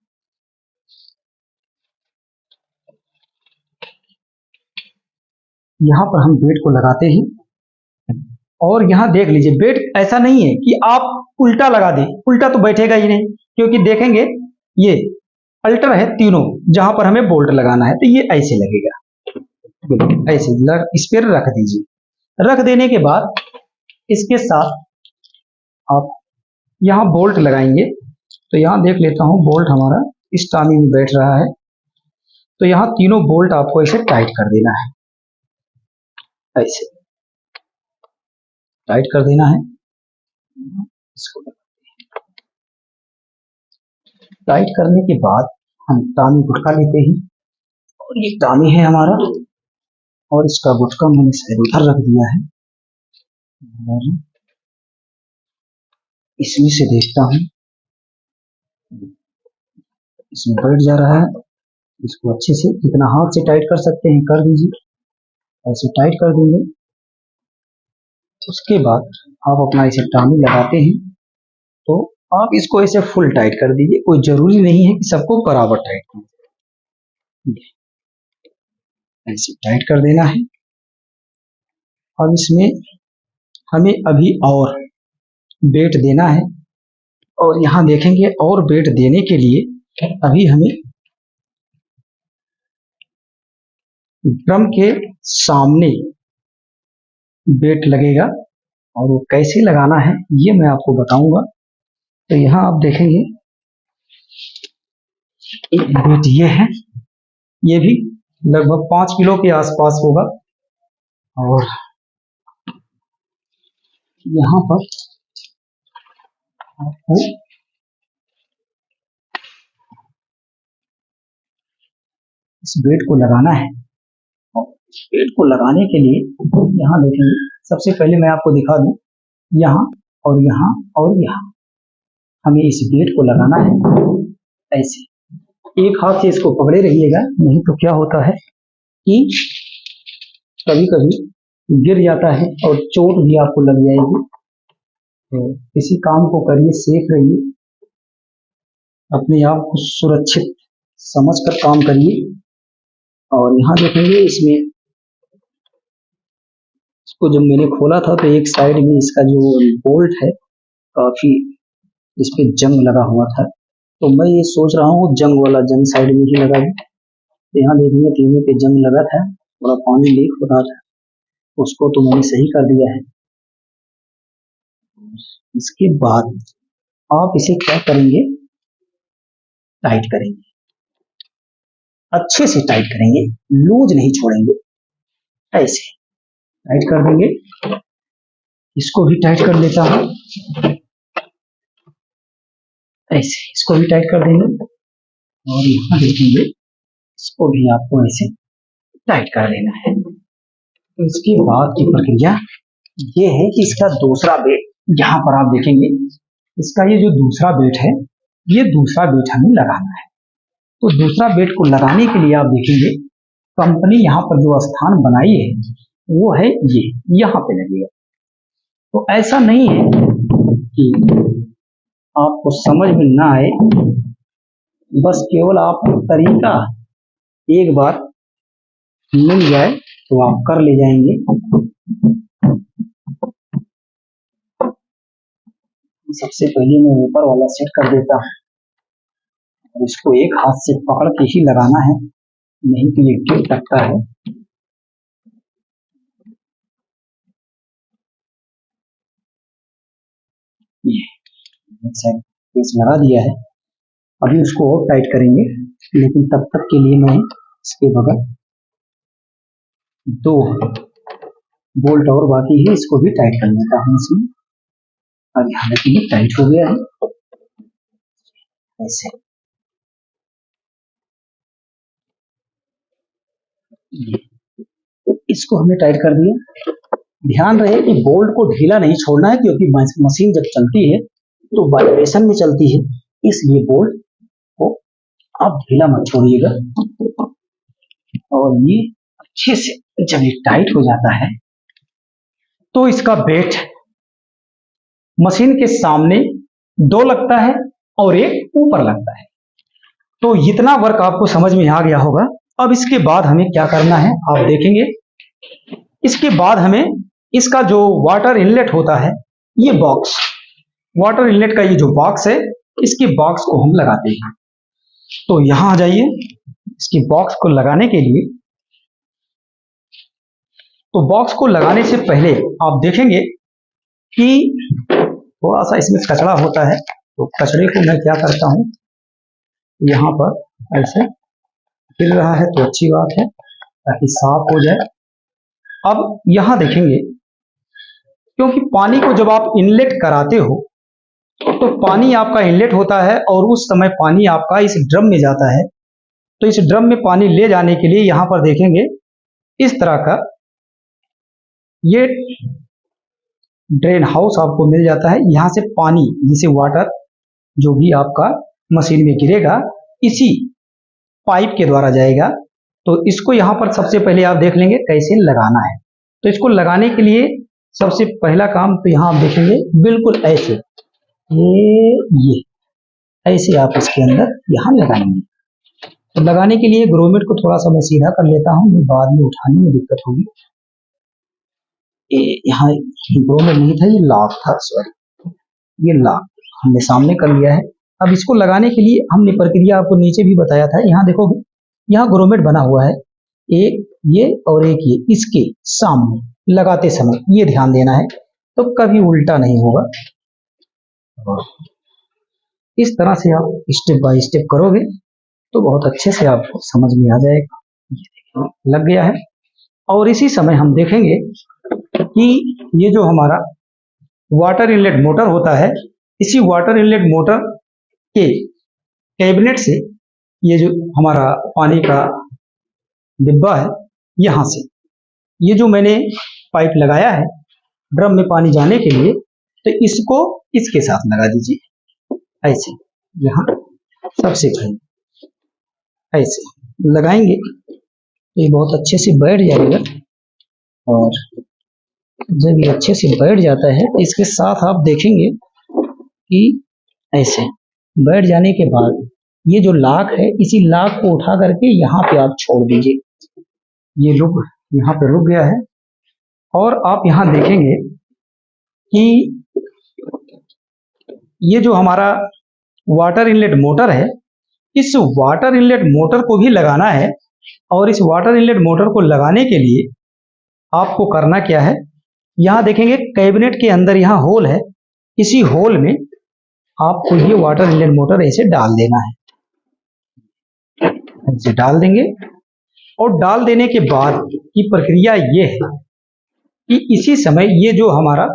यहाँ पर हम बेड को लगाते हैं और यहाँ देख लीजिए बेड ऐसा नहीं है कि आप उल्टा लगा दें, उल्टा तो बैठेगा ही नहीं, क्योंकि देखेंगे ये अल्टर है तीनों, जहां पर हमें बोल्ट लगाना है तो ये ऐसे लगेगा, ऐसे इस पर रख दीजिए। रख देने के बाद इसके साथ आप यहाँ बोल्ट लगाएंगे। तो यहाँ देख लेता हूँ बोल्ट हमारा इस टामी में बैठ रहा है, तो यहाँ तीनों बोल्ट आपको ऐसे टाइट कर देना है, ऐसे टाइट कर देना है। इसको टाइट करने के बाद हम टामी गुटका लेते हैं और ये टामी है हमारा और इसका गुटका मैंने शायद उधर रख दिया है और इसमें से देखता हूँ इसमें बैठ जा रहा है। इसको अच्छे से जितना हाथ से टाइट कर सकते हैं कर दीजिए, ऐसे टाइट कर देंगे। उसके बाद आप अपना इसे टामी लगाते हैं तो आप इसको ऐसे फुल टाइट कर दीजिए, कोई जरूरी नहीं है कि सबको बराबर टाइट करें, ऐसे टाइट कर देना है। अब इसमें हमें अभी और बेट देना है और यहाँ देखेंगे और बेट देने के लिए अभी हमें ड्रम के सामने बेट लगेगा और वो कैसे लगाना है ये मैं आपको बताऊंगा। तो यहाँ आप देखेंगे एक बेट ये है, ये भी लगभग 5 किलो के आसपास होगा और यहाँ पर आपको इस बेट को लगाना है। और इस बेट को लगाने के लिए यहाँ देखेंगे, सबसे पहले मैं आपको दिखा दूं, यहाँ और यहाँ और यहाँ हमें इस बेट को लगाना है। ऐसे एक हाथ से इसको पकड़े रहिएगा, नहीं तो क्या होता है कि कभी कभी गिर जाता है और चोट भी आपको लग जाएगी। तो किसी काम को करिए, सेफ रहिए, अपने आप को सुरक्षित समझकर काम करिए। और यहाँ देखेंगे इसमें इसको जब मैंने खोला था तो एक साइड में इसका जो बोल्ट है काफी इस पे जंग लगा हुआ था, तो मैं ये सोच रहा हूँ जंग वाला जंग साइड में ही लगा दूं। तो यहाँ देखेंगे तीनों पे जंग लगा था, थोड़ा पानी लीक हो रहा था, उसको तो मैंने सही कर दिया है। इसके बाद आप इसे क्या करेंगे, टाइट करेंगे, अच्छे से टाइट करेंगे, लूज नहीं छोड़ेंगे, ऐसे टाइट कर देंगे। इसको भी टाइट कर लेता हूं, ऐसे इसको भी टाइट कर देंगे और यहाँ देखेंगे इसको भी आपको ऐसे टाइट कर देना है। तो इसके बाद की प्रक्रिया ये है कि इसका दूसरा बेट, यहाँ पर आप देखेंगे इसका ये जो दूसरा बेट है, ये दूसरा बेट हमें लगाना है। तो दूसरा बेट को लगाने के लिए आप देखेंगे कंपनी यहाँ पर जो स्थान बनाई है वो है ये, यहाँ पे लगेगा। तो ऐसा नहीं है कि आपको समझ में ना आए, बस केवल आपको तरीका एक बार मिल जाए तो आप कर ले जाएंगे। सबसे पहले मैं ऊपर वाला सेट कर देता हूँ और इसको एक हाथ से पकड़ के ही लगाना है, नहीं तो ये गिर सकता है। ये एक साइड पीस लगा दिया है, अभी उसको और टाइट करेंगे, लेकिन तब तक के लिए मैं इसके बगल 2 बोल्ट और बाकी है, इसको भी टाइट कर लेता हूँ इसमें। अब यहाँ देखिए टाइट हो गया है ऐसे। तो इसको हमने टाइट कर दिया। ध्यान रहे कि बोल्ट को ढीला नहीं छोड़ना है, क्योंकि मशीन जब चलती है तो वाइब्रेशन में चलती है, इसलिए बोल्ट को आप ढीला मत छोड़िएगा। और ये अच्छे से जब ये टाइट हो जाता है तो इसका बेट मशीन के सामने 2 लगता है और एक ऊपर लगता है। तो इतना वर्क आपको समझ में आ गया होगा। अब इसके बाद हमें क्या करना है आप देखेंगे। इसके बाद हमें इसका जो वाटर इनलेट होता है, ये बॉक्स, वाटर इनलेट का ये जो बॉक्स है, इसके बॉक्स को हम लगाते हैं। तो यहां आ जाइए। इसके बॉक्स को लगाने के लिए, तो बॉक्स को लगाने से पहले आप देखेंगे कि थोड़ा सा इसमें कचरा होता है, तो कचरे को मैं क्या करता हूं, यहाँ पर ऐसे गिर रहा है तो अच्छी बात है ताकि साफ हो जाए। अब यहां देखेंगे, क्योंकि पानी को जब आप इनलेट कराते हो तो पानी आपका इनलेट होता है और उस समय पानी आपका इस ड्रम में जाता है। तो इस ड्रम में पानी ले जाने के लिए यहां पर देखेंगे इस तरह का ये ड्रेन हाउस आपको मिल जाता है। यहां से पानी, जिसे वाटर जो भी आपका मशीन में गिरेगा, इसी पाइप के द्वारा जाएगा। तो इसको यहां पर सबसे पहले आप देख लेंगे कैसे लगाना है। तो इसको लगाने के लिए सबसे पहला काम, तो यहां आप देखेंगे बिल्कुल ऐसे, ये ऐसे आप इसके अंदर यहां लगाएंगे। तो लगाने के लिए ग्रोमेट को थोड़ा सा मैं सीधा कर लेता हूं, बाद में उठाने में दिक्कत होगी। यहाँ ग्रोमेट नहीं था, ये लॉक था, सॉरी, ये लॉक हमने सामने कर लिया है। अब इसको लगाने के लिए हमने प्रक्रिया आपको नीचे भी बताया था। यहाँ देखोगे, यहाँ ग्रोमेट बना हुआ है, एक ये और एक ये, इसके सामने लगाते समय ये ध्यान देना है, तो कभी उल्टा नहीं होगा। इस तरह से आप स्टेप बाय स्टेप करोगे तो बहुत अच्छे से आपको समझ में आ जाएगा। लग गया है। और इसी समय हम देखेंगे कि ये जो हमारा वाटर इनलेट मोटर होता है, इसी वाटर इनलेट मोटर के कैबिनेट से ये जो हमारा पानी का डिब्बा है, यहां से ये जो मैंने पाइप लगाया है ड्रम में पानी जाने के लिए, तो इसको इसके साथ लगा दीजिए ऐसे। यहाँ सबसे पहले ऐसे लगाएंगे, ये बहुत अच्छे से बैठ जाएगा। और जब ये अच्छे से बैठ जाता है तो इसके साथ आप देखेंगे कि ऐसे बैठ जाने के बाद ये जो लॉक है, इसी लॉक को उठा करके यहाँ पे आप छोड़ दीजिए। ये लुक यहाँ पे रुक गया है। और आप यहाँ देखेंगे कि ये जो हमारा वाटर इनलेट मोटर है, इस वाटर इनलेट मोटर को भी लगाना है। और इस वाटर इनलेट मोटर को लगाने के लिए आपको करना क्या है, यहाँ देखेंगे कैबिनेट के अंदर यहाँ होल है, इसी होल में आपको ये वाटर इनलेट मोटर ऐसे डाल देना है। ऐसे डाल देंगे और डाल देने के बाद की प्रक्रिया ये है कि इसी समय ये जो हमारा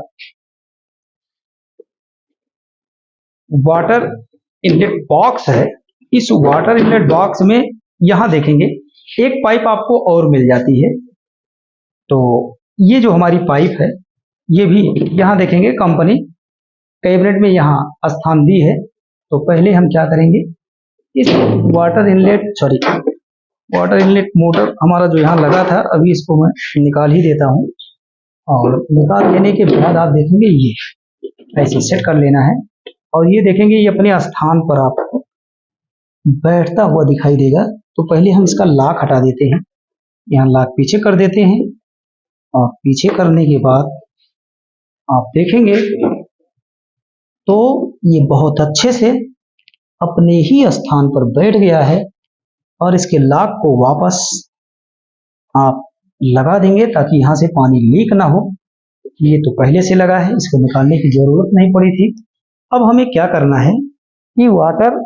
वाटर इनलेट बॉक्स है, इस वाटर इनलेट बॉक्स में यहां देखेंगे एक पाइप आपको और मिल जाती है। तो ये जो हमारी पाइप है, ये भी यहां देखेंगे कंपनी कैबिनेट में यहां स्थान दी है। तो पहले हम क्या करेंगे, इस वाटर इनलेट मोटर हमारा जो यहाँ लगा था, अभी इसको मैं निकाल ही देता हूँ। और निकाल देने के बाद आप देखेंगे ये ऐसे सेट कर लेना है। और ये देखेंगे ये अपने स्थान पर आपको बैठता हुआ दिखाई देगा। तो पहले हम इसका लॉक हटा देते हैं, यहाँ लॉक पीछे कर देते हैं और पीछे करने के बाद आप देखेंगे तो ये बहुत अच्छे से अपने ही स्थान पर बैठ गया है। और इसके लॉक को वापस आप लगा देंगे ताकि यहाँ से पानी लीक ना हो। ये तो पहले से लगा है, इसको निकालने की जरूरत नहीं पड़ी थी। अब हमें क्या करना है कि वाटर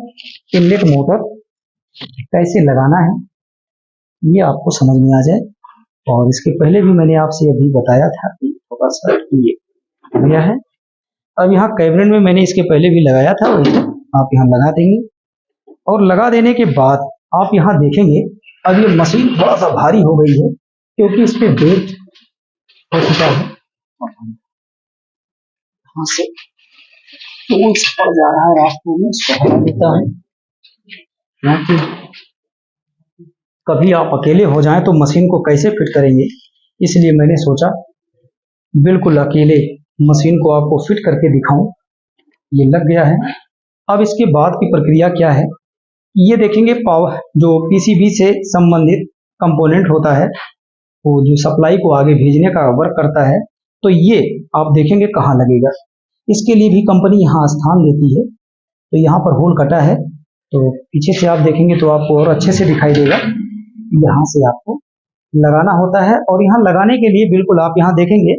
इनलेट मोटर कैसे लगाना है ये आपको समझ में आ जाए। और इसके पहले भी मैंने आपसे अभी बताया था कि थोड़ा सा ये गया है। अब यहाँ कैबिनेट में मैंने इसके पहले भी लगाया था, वही आप यहाँ लगा देंगे। और लगा देने के बाद आप यहाँ देखेंगे अब ये मशीन थोड़ा सा भारी हो गई है क्योंकि इस पे वेट हो चुका है। यहाँ से टूल्स पड़ जा रहा है रास्ते में, इसको हटा देता है। क्योंकि कभी आप अकेले हो जाएं तो मशीन को कैसे फिट करेंगे, इसलिए मैंने सोचा बिल्कुल अकेले मशीन को आपको फिट करके दिखाऊं। ये लग गया है। अब इसके बाद की प्रक्रिया क्या है, ये देखेंगे पावर जो पीसीबी से संबंधित कंपोनेंट होता है वो जो सप्लाई को आगे भेजने का वर्क करता है, तो ये आप देखेंगे कहाँ लगेगा। इसके लिए भी कंपनी यहाँ स्थान देती है। तो यहाँ पर होल कटा है, तो पीछे से आप देखेंगे तो आपको और अच्छे से दिखाई देगा। यहाँ से आपको लगाना होता है और यहाँ लगाने के लिए बिल्कुल आप यहाँ देखेंगे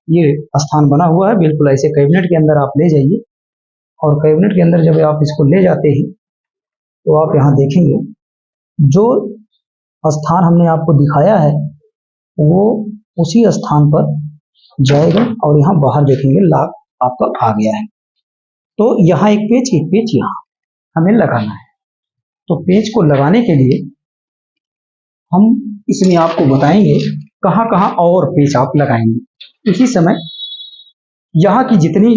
ये स्थान बना हुआ है, बिल्कुल ऐसे कैबिनेट के अंदर आप ले जाइए। और कैबिनेट के अंदर जब आप इसको ले जाते हैं तो आप यहाँ देखेंगे जो स्थान हमने आपको दिखाया है वो उसी स्थान पर जाएगा। और यहाँ बाहर देखेंगे लॉक आपका आ गया है। तो यहाँ एक पेच यहाँ हमें लगाना है। तो पेच को लगाने के लिए हम इसमें आपको बताएंगे कहाँ कहाँ और पेच आप लगाएंगे। इसी समय यहाँ की जितनी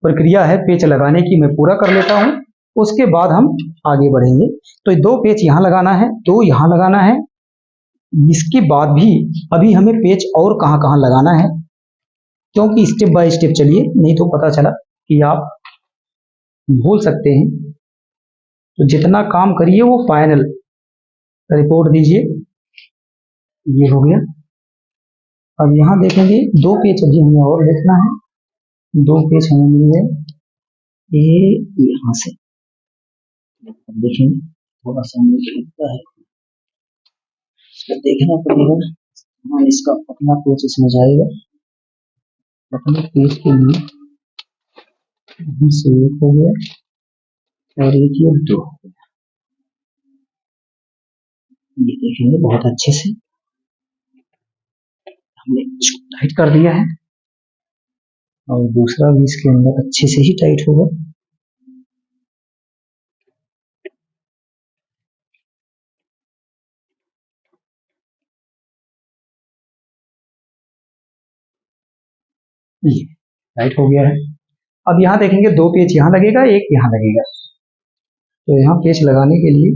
प्रक्रिया है पेच लगाने की मैं पूरा कर लेता हूँ, उसके बाद हम आगे बढ़ेंगे। तो 2 पेच यहाँ लगाना है, 2 यहाँ लगाना है। इसके बाद भी अभी हमें पेच और कहाँ कहाँ लगाना है, क्योंकि स्टेप बाय स्टेप चलिए, नहीं तो पता चला कि आप भूल सकते हैं। तो जितना काम करिए वो फाइनल रिपोर्ट दीजिए। ये हो गया। अब यहाँ देखेंगे 2 पेच अभी हमें और लिखना है। 2 पेच हमें मिल गए, ये यहाँ से देखेंगे थोड़ा सा हमें लगता है इसको देखना पड़ेगा। हाँ, इसका अपना पेच इसमें जाएगा। अपने पेच के लिए यहाँ से 1 हो गया और एक ये 2 हो गया। ये देखेंगे बहुत अच्छे से हमने इसको टाइट कर दिया है और दूसरा भी इसके अंदर अच्छे से ही टाइट होगा। ये टाइट हो गया है। अब यहाँ देखेंगे 2 पेच यहाँ लगेगा, 1 यहाँ लगेगा। तो यहाँ पेच लगाने के लिए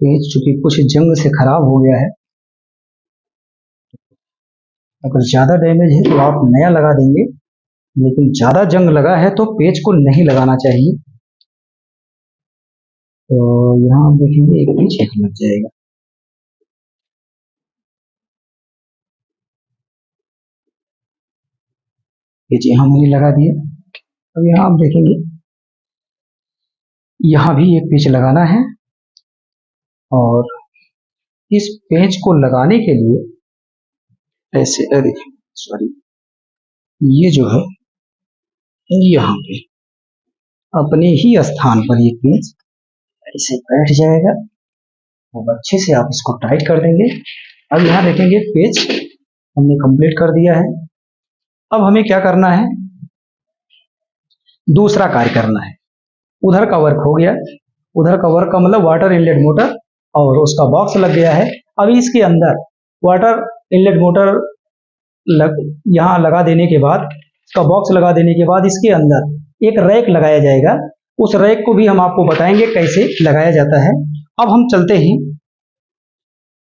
पेच चूंकि कुछ जंग से खराब हो गया है, अगर ज्यादा डैमेज है तो आप नया लगा देंगे, लेकिन ज्यादा जंग लगा है तो पेच को नहीं लगाना चाहिए। तो यहाँ आप देखेंगे एक पेच यहाँ लग जाएगा। पेच यहाँ मैंने लगा दिया। अब यहाँ आप देखेंगे यहाँ भी एक पेच लगाना है और इस पेच को लगाने के लिए ऐसे सॉरी ये जो है यहाँ पे अपने ही स्थान पर ये पेच ऐसे बैठ जाएगा। वो अच्छे से आप इसको टाइट कर देंगे। अब यहाँ देखेंगे पेच हमने कंप्लीट कर दिया है। अब हमें क्या करना है, दूसरा कार्य करना है। उधर का वर्क हो गया, उधर का वर्क का मतलब वाटर इनलेट मोटर और उसका बॉक्स लग गया है। अभी इसके अंदर वाटर इनलेट मोटर यहाँ लगा देने के बाद, इसका बॉक्स लगा देने के बाद इसके अंदर एक रैक लगाया जाएगा। उस रैक को भी हम आपको बताएंगे कैसे लगाया जाता है। अब हम चलते हैं,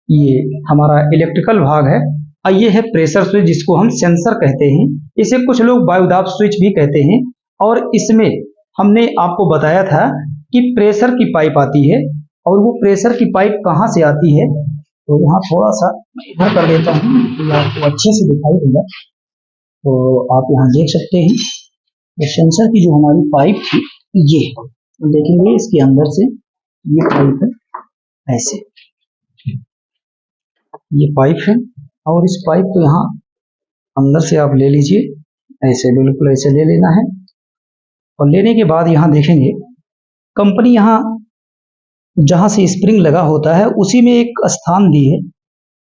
ये हमारा इलेक्ट्रिकल भाग है, और ये है प्रेशर स्विच जिसको हम सेंसर कहते हैं। इसे कुछ लोग वायुदाब स्विच भी कहते हैं। और इसमें हमने आपको बताया था कि प्रेशर की पाइप आती है, और वो प्रेशर की पाइप कहाँ से आती है, तो यहाँ थोड़ा सा इधर कर देता हूँ तो आपको अच्छे से दिखाई देगा। तो आप यहाँ देख सकते हैं ये सेंसर की जो हमारी पाइप थी, ये देखेंगे इसके अंदर से ये पाइप है, ऐसे ये पाइप है। और इस पाइप को यहाँ अंदर से आप ले लीजिए, ऐसे बिल्कुल ऐसे ले लेना है। और लेने के बाद यहाँ देखेंगे कंपनी यहाँ जहाँ से स्प्रिंग लगा होता है उसी में एक स्थान दी है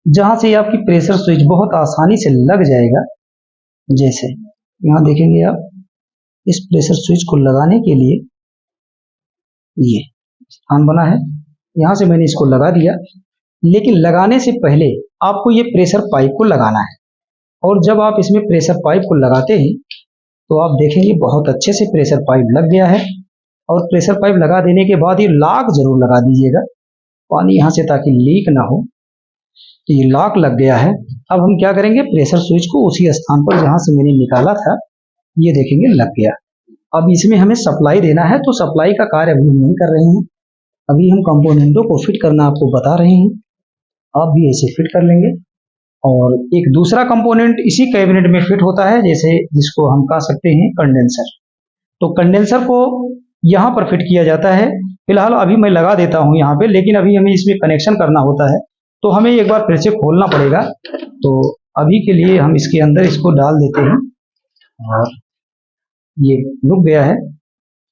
जहाँ से आपकी प्रेशर स्विच बहुत आसानी से लग जाएगा। जैसे यहाँ देखेंगे आप, इस प्रेशर स्विच को लगाने के लिए ये स्थान बना है, यहाँ से मैंने इसको लगा दिया। लेकिन लगाने से पहले आपको ये प्रेशर पाइप को लगाना है, और जब आप इसमें प्रेशर पाइप को लगाते हैं तो आप देखेंगे बहुत अच्छे से प्रेशर पाइप लग गया है। और प्रेशर पाइप लगा देने के बाद ये लॉक जरूर लगा दीजिएगा, पानी यहाँ से ताकि लीक ना हो। तो ये लॉक लग गया है। अब हम क्या करेंगे, प्रेशर स्विच को उसी स्थान पर जहाँ से मैंने निकाला था, ये देखेंगे लग गया। अब इसमें हमें सप्लाई देना है, तो सप्लाई का कार्य अभी हम नहीं कर रहे हैं, अभी हम कंपोनेंटों को फिट करना आपको बता रहे हैं। आप भी ऐसे फिट कर लेंगे। और एक दूसरा कंपोनेंट इसी कैबिनेट में फिट होता है, जैसे जिसको हम कह सकते हैं कंडेंसर। तो कंडेंसर को यहाँ पर फिट किया जाता है। फिलहाल अभी मैं लगा देता हूँ यहाँ पे, लेकिन अभी हमें इसमें कनेक्शन करना होता है तो हमें एक बार फिर से खोलना पड़ेगा। तो अभी के लिए हम इसके अंदर इसको डाल देते हैं, और ये रुक गया है।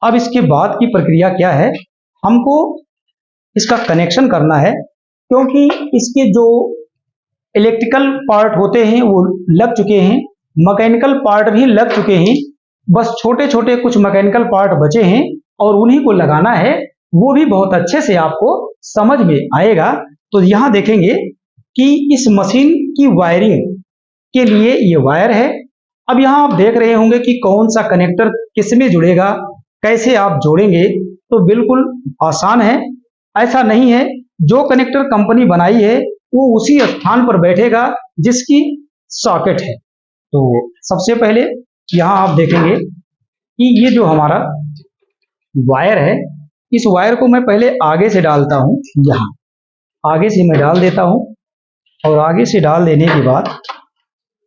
अब इसके बाद की प्रक्रिया क्या है, हमको इसका कनेक्शन करना है, क्योंकि इसके जो इलेक्ट्रिकल पार्ट होते हैं वो लग चुके हैं, मैकेनिकल पार्ट भी लग चुके हैं, बस छोटे छोटे कुछ मैकेनिकल पार्ट बचे हैं और उन्हीं को लगाना है। वो भी बहुत अच्छे से आपको समझ में आएगा। तो यहाँ देखेंगे कि इस मशीन की वायरिंग के लिए ये वायर है। अब यहाँ आप देख रहे होंगे कि कौन सा कनेक्टर किस में जुड़ेगा, कैसे आप जोड़ेंगे। तो बिल्कुल आसान है, ऐसा नहीं है। जो कनेक्टर कंपनी बनाई है वो उसी स्थान पर बैठेगा जिसकी सॉकेट है। तो सबसे पहले यहाँ आप देखेंगे कि ये जो हमारा वायर है, इस वायर को मैं पहले आगे से डालता हूँ, यहाँ आगे से मैं डाल देता हूँ। और आगे से डाल देने के बाद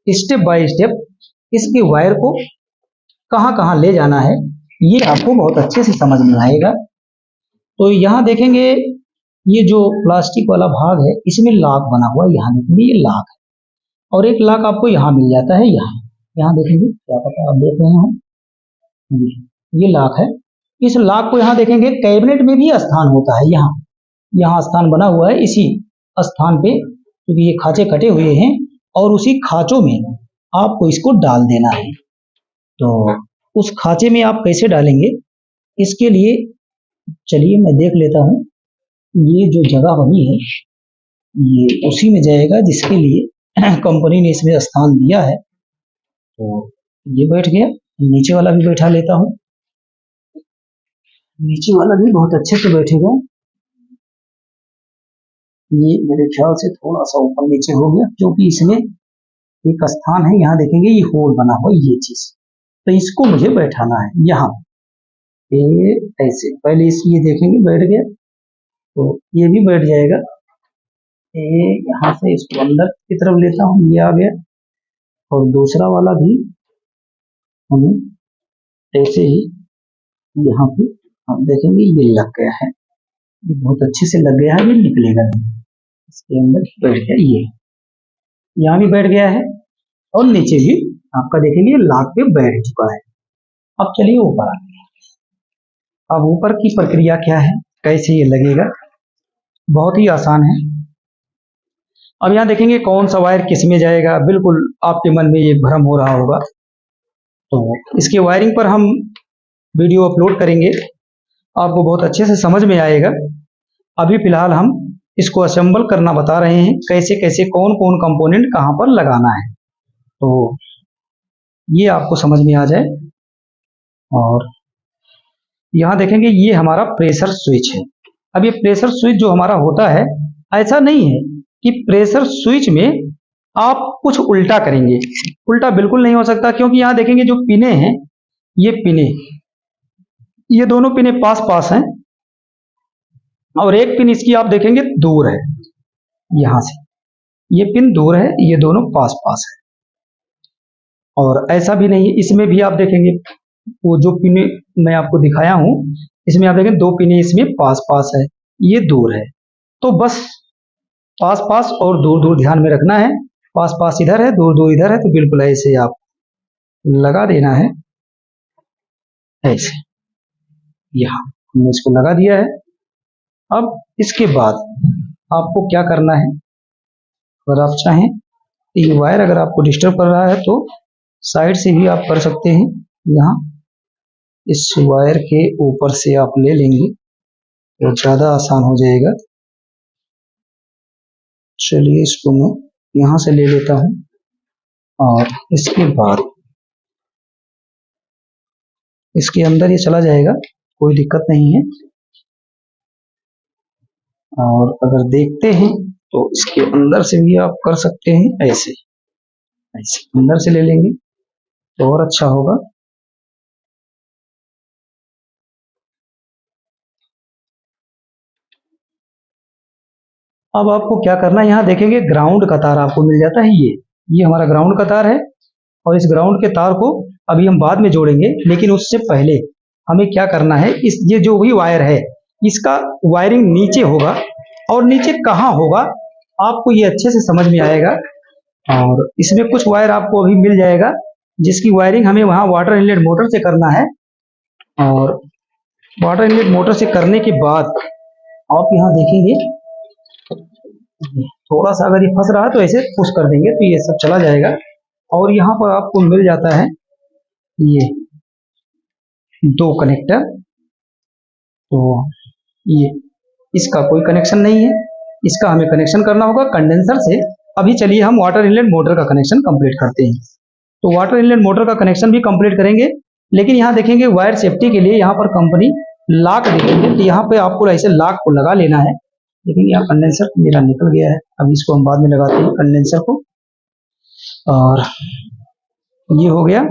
स्टेप बाय स्टेप इसके वायर को कहाँ कहाँ ले जाना है ये आपको बहुत अच्छे से समझ में आएगा। तो यहाँ देखेंगे ये जो प्लास्टिक वाला भाग है इसमें लॉक बना हुआ है, यहाँ देखेंगे ये लॉक है। और एक लॉक आपको यहाँ मिल जाता है, यहाँ देखेंगे, क्या पता आप देख रहे हो, ये लॉक है। इस लॉक को यहाँ देखेंगे कैबिनेट में भी स्थान होता है, यहाँ स्थान बना हुआ है इसी स्थान पे, क्योंकि ये खांचे कटे हुए हैं और उसी खांचों में आपको इसको डाल देना है। तो उस खांचे में आप कैसे डालेंगे, इसके लिए चलिए मैं देख लेता हूँ। ये जो जगह बनी है ये उसी में जाएगा जिसके लिए कंपनी ने इसमें स्थान दिया है। तो ये बैठ गया, नीचे वाला भी बैठा लेता हूँ, नीचे वाला भी बहुत अच्छे से बैठेगा। ये मेरे ख्याल से थोड़ा सा ऊपर नीचे हो गया, क्योंकि इसमें एक स्थान है, यहाँ देखेंगे ये होल बना हुआ ये चीज, तो इसको मुझे बैठाना है यहाँ ऐसे। पहले ये देखेंगे बैठ गया, तो ये भी बैठ जाएगा। यहाँ से इसको अंदर की तरफ लेता हूँ, ये आ गया। और दूसरा वाला भी हमें ऐसे ही यहाँ पे आप देखेंगे ये लग गया है, ये बहुत अच्छे से लग गया है, ये निकलेगा नहीं, इसके अंदर बैठ गया। ये यहाँ भी बैठ गया है और नीचे भी आपका देखेंगे लॉक पे बैठ चुका है। अब चलिए ऊपर आते हैं। अब ऊपर की प्रक्रिया क्या है, कैसे ये लगेगा, बहुत ही आसान है। अब यहाँ देखेंगे कौन सा वायर किस में जाएगा, बिल्कुल आपके मन में ये भ्रम हो रहा होगा। तो इसके वायरिंग पर हम वीडियो अपलोड करेंगे, आपको बहुत अच्छे से समझ में आएगा। अभी फिलहाल हम इसको असेंबल करना बता रहे हैं, कैसे कैसे कौन कौन कंपोनेंट कहाँ पर लगाना है, तो ये आपको समझ में आ जाए। और यहाँ देखेंगे ये हमारा प्रेशर स्विच है। अब ये प्रेशर स्विच जो हमारा होता है, ऐसा नहीं है कि प्रेशर स्विच में आप कुछ उल्टा करेंगे। उल्टा बिल्कुल नहीं हो सकता, क्योंकि यहाँ देखेंगे जो पिने हैं, ये पिने, ये दोनों पिने पास पास हैं, और एक पिन इसकी आप देखेंगे दूर है, यहां से ये पिन दूर है, ये दोनों पास पास है। और ऐसा भी नहीं है, इसमें भी आप देखेंगे वो जो पिने मैं आपको दिखाया हूं, इसमें आप देखें दो पिने इसमें पास पास है, ये दूर है। तो बस पास पास और दूर दूर ध्यान में रखना है। पास पास इधर है, दूर दूर इधर है, तो बिल्कुल ऐसे आप लगा देना है, ऐसे। यहाँ हमने इसको लगा दिया है। अब इसके बाद आपको क्या करना है, अगर आप चाहें ये वायर अगर आपको डिस्टर्ब कर रहा है तो साइड से भी आप कर सकते हैं। यहाँ इस वायर के ऊपर से आप ले लेंगे तो ज़्यादा आसान हो जाएगा। चलिए इसको मैं यहाँ से ले लेता हूँ, और इसके बाद इसके अंदर ये चला जाएगा, कोई दिक्कत नहीं है। और अगर देखते हैं तो इसके अंदर से भी आप कर सकते हैं, ऐसे ऐसे अंदर से ले लेंगे तो और अच्छा होगा। अब आपको क्या करना है, यहाँ देखेंगे ग्राउंड का तार आपको मिल जाता है, ये हमारा ग्राउंड का तार है। और इस ग्राउंड के तार को अभी हम बाद में जोड़ेंगे, लेकिन उससे पहले हमें क्या करना है, इस ये जो भी वायर है इसका वायरिंग नीचे होगा, और नीचे कहाँ होगा आपको ये अच्छे से समझ में आएगा। और इसमें कुछ वायर आपको अभी मिल जाएगा जिसकी वायरिंग हमें वहाँ वाटर इनलेट मोटर से करना है। और वाटर इनलेट मोटर से करने के बाद आप यहाँ देखेंगे थोड़ा सा अगर ये फंस रहा है तो ऐसे पुश कर देंगे तो ये सब चला जाएगा। और यहाँ पर आपको मिल जाता है ये दो कनेक्टर, तो ये इसका कोई कनेक्शन नहीं है, इसका हमें कनेक्शन करना होगा कंडेंसर से। अभी चलिए हम वाटर इनलेट मोटर का कनेक्शन कंप्लीट करते हैं। तो वाटर इनलेट मोटर का कनेक्शन भी कंप्लीट करेंगे, लेकिन यहाँ देखेंगे वायर सेफ्टी के लिए यहाँ पर कंपनी लॉक देखेंगे, तो यहाँ पे आपको ऐसे लॉक को लगा लेना है। लेकिन यहाँ कंडेंसर मेरा निकल गया है, अभी इसको हम बाद में लगाते हैं कंडेंसर को। और ये हो गया,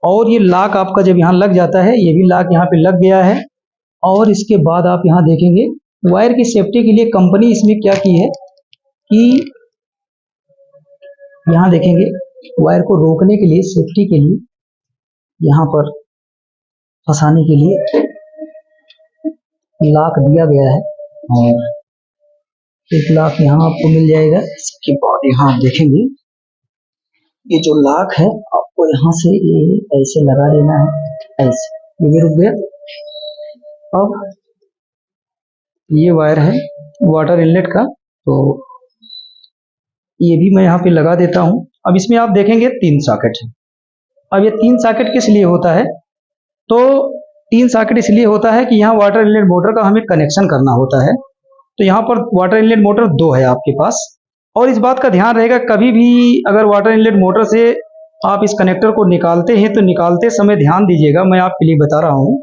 और ये लॉक आपका जब यहाँ लग जाता है, ये भी लॉक यहाँ पे लग गया है। और इसके बाद आप यहाँ देखेंगे वायर की सेफ्टी के लिए कंपनी इसमें क्या की है कि यहाँ देखेंगे वायर को रोकने के लिए, सेफ्टी के लिए, यहाँ पर फंसाने के लिए लॉक दिया गया है। और एक लॉक यहाँ आपको मिल जाएगा। इसके बाद यहाँ आप देखेंगे ये जो लॉक है आपको यहाँ से ये ऐसे लगा देना है, ऐसे, ये भी रुक गया। अब ये वायर है वाटर इनलेट का, तो ये भी मैं यहाँ पे लगा देता हूँ। अब इसमें आप देखेंगे 3 सॉकेट है। अब ये 3 सॉकेट किस लिए होता है, तो 3 सॉकेट इसलिए होता है कि यहाँ वाटर इनलेट मोटर का हमें कनेक्शन करना होता है। तो यहाँ पर वाटर इनलेट मोटर 2 है आपके पास। और इस बात का ध्यान रहेगा, कभी भी अगर वाटर इनलेट मोटर से आप इस कनेक्टर को निकालते हैं तो निकालते समय ध्यान दीजिएगा, मैं आपके लिए बता रहा हूँ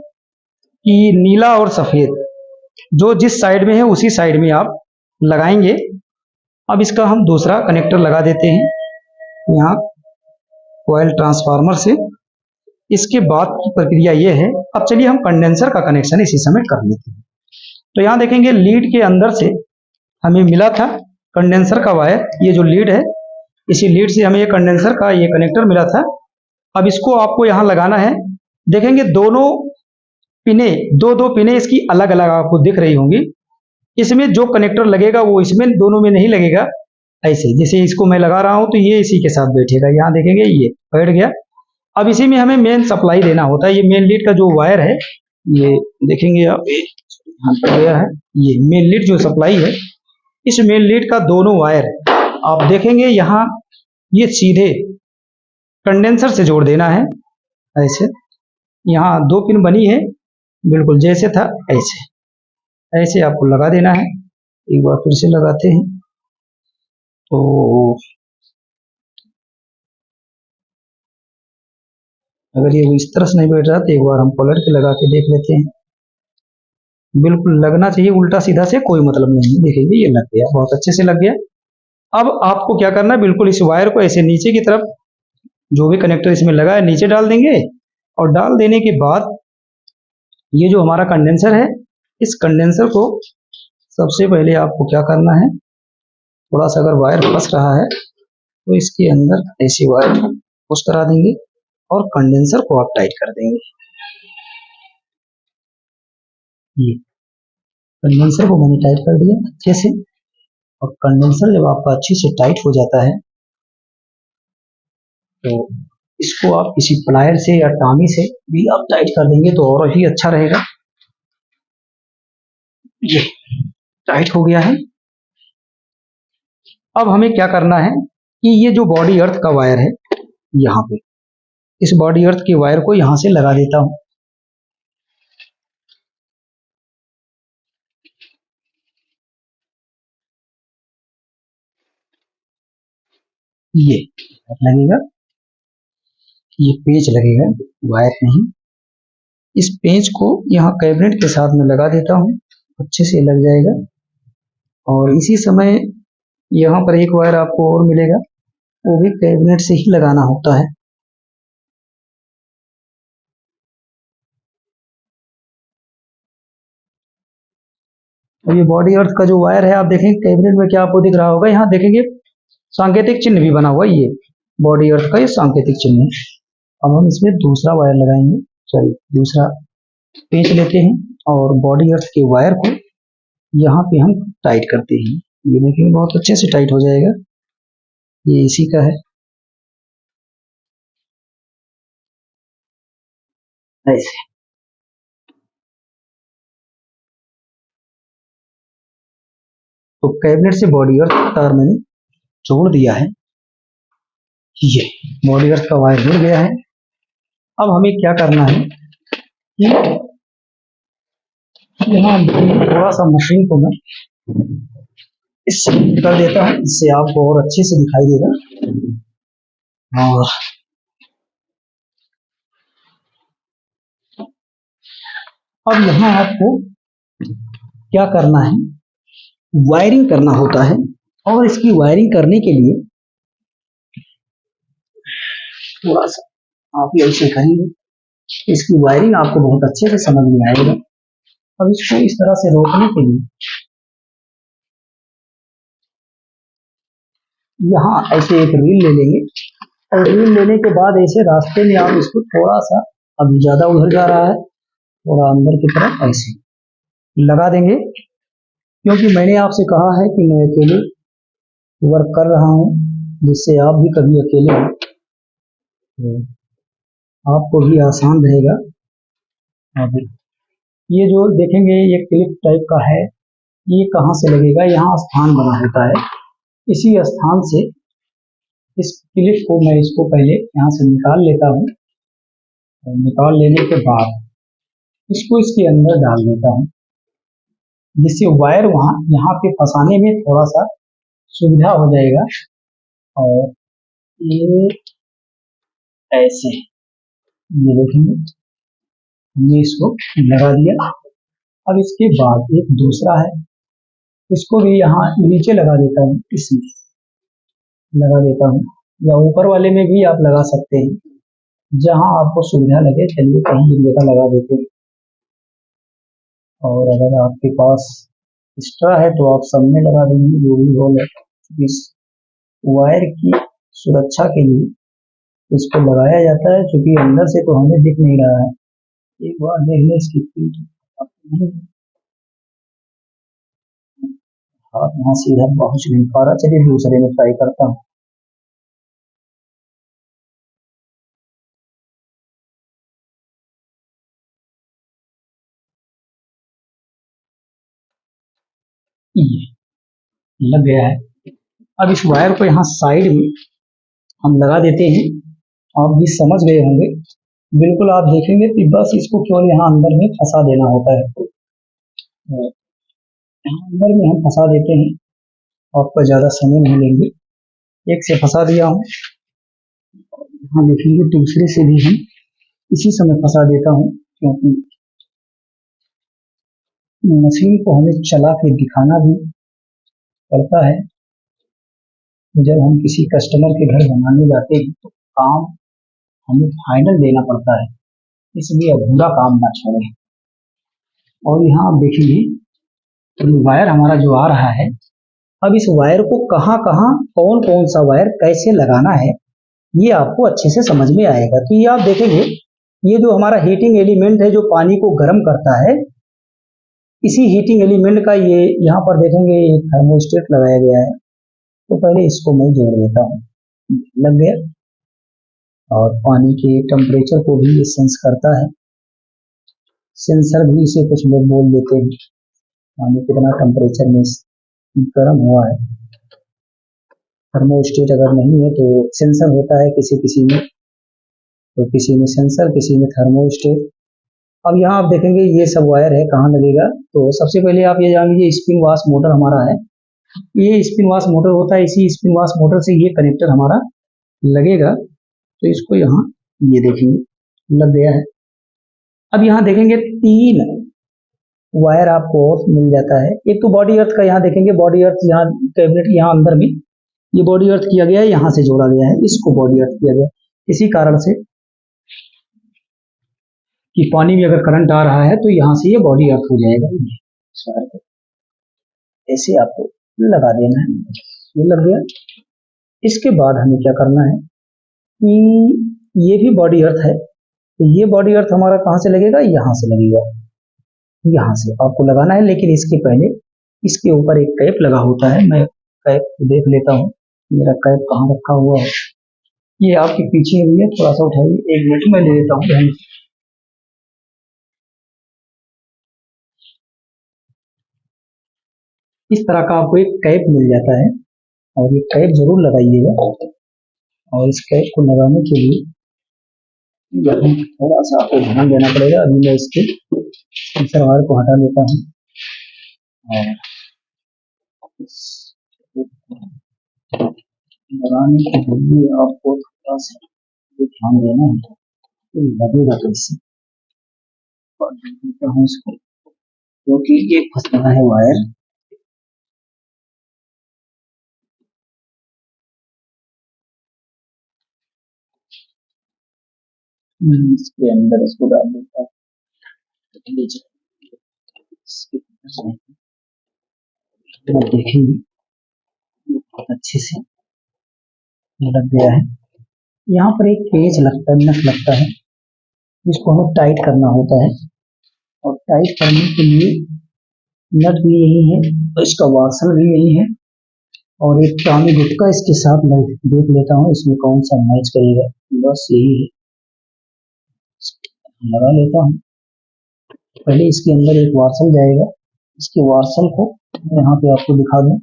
कि नीला और सफ़ेद जो जिस साइड में है उसी साइड में आप लगाएंगे। अब इसका हम दूसरा कनेक्टर लगा देते हैं यहाँ कॉइल ट्रांसफार्मर से। इसके बाद की प्रक्रिया ये है, अब चलिए हम कंडेंसर का कनेक्शन इसी समय कर लेते हैं। तो यहाँ देखेंगे लीड के अंदर से हमें मिला था कंडेंसर का वायर, ये जो लीड है इसी लीड से हमें ये कंडेंसर का ये कनेक्टर मिला था। अब इसको आपको यहाँ लगाना है। देखेंगे दोनों पिने, दो पिने इसकी अलग अलग आपको दिख रही होंगी। इसमें जो कनेक्टर लगेगा वो इसमें दोनों में नहीं लगेगा। ऐसे जैसे इसको मैं लगा रहा हूँ तो ये इसी के साथ बैठेगा, यहाँ देखेंगे ये बैठ गया। अब इसी में हमें मेन सप्लाई देना होता है। ये मेन लीड का जो वायर है, ये देखेंगे आप यहाँ पर गया है, ये मेन लीड जो सप्लाई है, इस मेन लीड का दोनों वायर आप देखेंगे यहाँ ये सीधे कंडेंसर से जोड़ देना है। ऐसे यहाँ 2 पिन बनी है, बिल्कुल जैसे था ऐसे ऐसे आपको लगा देना है। एक बार फिर से लगाते हैं तो अगर ये इस तरह से नहीं बैठ रहा तो एक बार हम पलट के लगा के देख लेते हैं। बिल्कुल लगना चाहिए, उल्टा सीधा से कोई मतलब नहीं है। देखेंगे ये लग गया, बहुत अच्छे से लग गया। अब आपको क्या करना है, बिल्कुल इस वायर को ऐसे नीचे की तरफ, जो भी कनेक्टर इसमें लगा है नीचे डाल देंगे। और डाल देने के बाद ये जो हमारा कंडेंसर है, इस कंडेंसर को सबसे पहले आपको क्या करना है, थोड़ा सा अगर वायर फंस रहा है तो इसके अंदर ऐसी वायर पुश करा देंगे और कंडेंसर को आप टाइट कर देंगे। ये कंडेंसर को मैंने टाइट कर दिया अच्छे से। और कंडेंसर जब आपका अच्छे से टाइट हो जाता है तो इसको आप किसी प्लायर से या टामी से भी आप टाइट कर देंगे तो और ही अच्छा रहेगा। ये टाइट हो गया है। अब हमें क्या करना है कि ये जो बॉडी अर्थ का वायर है, यहाँ पे इस बॉडी अर्थ के वायर को यहाँ से लगा देता हूँ। ये लगेगा, ये पेंच लगेगा, वायर नहीं। इस पेंच को यहाँ कैबिनेट के साथ में लगा देता हूँ, अच्छे से लग जाएगा। और इसी समय यहाँ पर एक वायर आपको और मिलेगा, वो भी कैबिनेट से ही लगाना होता है। और ये बॉडी अर्थ का जो वायर है, आप देखेंगे कैबिनेट में क्या आपको दिख रहा होगा, यहाँ देखेंगे सांकेतिक चिन्ह भी बना हुआ है, ये बॉडी अर्थ का ये सांकेतिक चिन्ह है। अब हम इसमें दूसरा वायर लगाएंगे, सॉरी दूसरा पेंच लेते हैं और बॉडी अर्थ के वायर को यहाँ पे हम टाइट करते हैं। ये देखेंगे बहुत अच्छे से टाइट हो जाएगा, ये इसी का है ऐसे। तो कैबिनेट से बॉडी अर्थ तार मैंने जोड़ दिया है, ये बॉडी अर्थ का वायर जुड़ गया है। अब हमें क्या करना है कि यहाँ थोड़ा सा मशीन को मैं इससे कर देता हूँ, इससे आपको और अच्छे से दिखाई देगा। और अब यहाँ आपको क्या करना है, वायरिंग करना होता है। और इसकी वायरिंग करने के लिए थोड़ा सा आप ऐसे करेंगे, इसकी वायरिंग आपको बहुत अच्छे से समझ में आएगा। अब इसको इस तरह से रोकने के लिए यहाँ ऐसे एक रील ले लेंगे और रील लेने के बाद ऐसे रास्ते में आप इसको थोड़ा सा, अभी ज्यादा उधर जा रहा है, थोड़ा अंदर की तरफ ऐसे लगा देंगे। क्योंकि मैंने आपसे कहा है कि मैं अकेले वर्क कर रहा हूँ, जिससे आप भी कभी अकेले हो तो आपको भी आसान रहेगा। अब ये जो देखेंगे ये क्लिप टाइप का है, ये कहाँ से लगेगा, यहाँ स्थान बना होता है, इसी स्थान से इस क्लिप को मैं इसको पहले यहाँ से निकाल लेता हूँ। निकाल लेने के बाद इसको इसके अंदर डाल देता हूँ, जिससे वायर वहाँ यहाँ पे फंसाने में थोड़ा सा सुविधा हो जाएगा। और ये ऐसे, ये देखेंगे हमने इसको लगा दिया। अब इसके बाद एक दूसरा है, इसको भी यहाँ नीचे लगा देता हूँ, इसमें लगा देता हूँ, या ऊपर वाले में भी आप लगा सकते हैं, जहाँ आपको सुविधा लगे। चलिए कहीं एक जगह लगा देते हैं। और अगर आपके पास एक्स्ट्रा है तो आप सब में लगा देंगे, जो भी होल है। इस वायर की सुरक्षा के लिए इसको लगाया जाता है, क्योंकि अंदर से तो हमें दिख नहीं रहा है। एक बार देख लें इसकी पीठ, हाथ यहाँ से इधर पहुँच नहीं पा रहा। चलिए दूसरे में ट्राई करता हूँ। ये लग गया है। अब इस वायर को यहाँ साइड में हम लगा देते हैं। आप भी समझ गए होंगे, बिल्कुल आप देखेंगे कि बस इसको केवल यहाँ अंदर में फंसा देना होता है। तो यहाँ अंदर में हम फंसा देते हैं, आपका ज़्यादा समय नहीं लेंगे। एक से फंसा दिया हूँ, यहाँ देखेंगे दूसरे से भी हम इसी समय फंसा देता हूँ, क्योंकि मशीन को हमें चला के दिखाना भी पड़ता है। जब हम किसी कस्टमर के घर बनाने जाते हैं तो काम हमें फाइनल देना पड़ता है, इसलिए अधूरा काम ना छोड़ें। और यहाँ आप देखेंगे तो वायर हमारा जो आ रहा है, अब इस वायर को कहाँ कहाँ कौन कौन सा वायर कैसे लगाना है ये आपको अच्छे से समझ में आएगा। तो ये आप देखेंगे, ये जो हमारा हीटिंग एलिमेंट है जो पानी को गर्म करता है, इसी हीटिंग एलिमेंट का ये यहाँ पर देखेंगे एक थर्मोस्टेट लगाया गया है। तो पहले इसको मैं जोड़ देता हूँ, लग गया। और पानी के टेम्परेचर को भी ये सेंस करता है, सेंसर भी इसे कुछ लोग बोल देते हैं, पानी कितना टेम्परेचर में गर्म हुआ है। थर्मोस्टेट अगर नहीं है तो सेंसर होता है किसी किसी में, तो किसी में सेंसर, किसी में थर्मोस्टेट। अब यहाँ आप देखेंगे ये सब वायर है, कहाँ लगेगा। तो सबसे पहले आप ये जान लीजिए, स्पिन वाश मोटर हमारा है, ये स्पिन वाश मोटर होता है, इसी स्पिन वाश मोटर से ये कनेक्टर हमारा लगेगा। तो इसको यहाँ ये देखेंगे लग गया है। अब यहाँ देखेंगे 3 वायर आपको मिल जाता है। एक तो बॉडी अर्थ का, यहाँ देखेंगे बॉडी अर्थ, यहाँ कैबिनेट यहाँ अंदर भी ये बॉडी अर्थ किया गया है, यहाँ से जोड़ा गया है, इसको बॉडी अर्थ किया गया है इसी कारण से कि पानी में अगर करंट आ रहा है तो यहाँ से ये बॉडी अर्थ हो जाएगा। ऐसे आपको लगा देना है, ये लग गया। इसके बाद हमें क्या करना है कि ये भी बॉडी अर्थ है, तो ये बॉडी अर्थ हमारा कहाँ से लगेगा, यहाँ से लगेगा, यहाँ से आपको लगाना है। लेकिन इसके पहले इसके ऊपर एक कैप लगा होता है, मैं कैप देख लेता हूँ मेरा कैप कहाँ रखा हुआ है। ये आपके पीछे भी है, थोड़ा सा उठाइए, 1 मिनट में ले लेता हूँ ध्यान से। इस तरह का आपको एक कैप मिल जाता है और ये कैप जरूर लगाइएगा। और इस कैप को लगाने के लिए थोड़ा सा आपको ध्यान देना पड़ेगा। अभी मैं इसके सेंसर वायर को हटा लेता हूँ और लगाने के लिए आपको थोड़ा सा ध्यान देना है, तो लगेगा कैसे और देता हूँ इसको, क्योंकि ये फंस रहा है वायर। इसके अंदर इसको डाल देता हूँ, देखेंगे ये बहुत अच्छे से लग गया है। यहाँ पर एक पेच लगता है, नट लगता है, जिसको हमें टाइट करना होता है। और टाइट करने के लिए नट भी यही है और इसका वाशर भी यही है। और एक टामी गुटका इसके साथ मैं देख लेता हूँ इसमें कौन सा मैच करेगा, बस यही है, लगा लेता हूँ। पहले इसके अंदर एक वार्सल जाएगा, इसके वार्सल को मैं यहाँ पे आपको दिखा दूँ,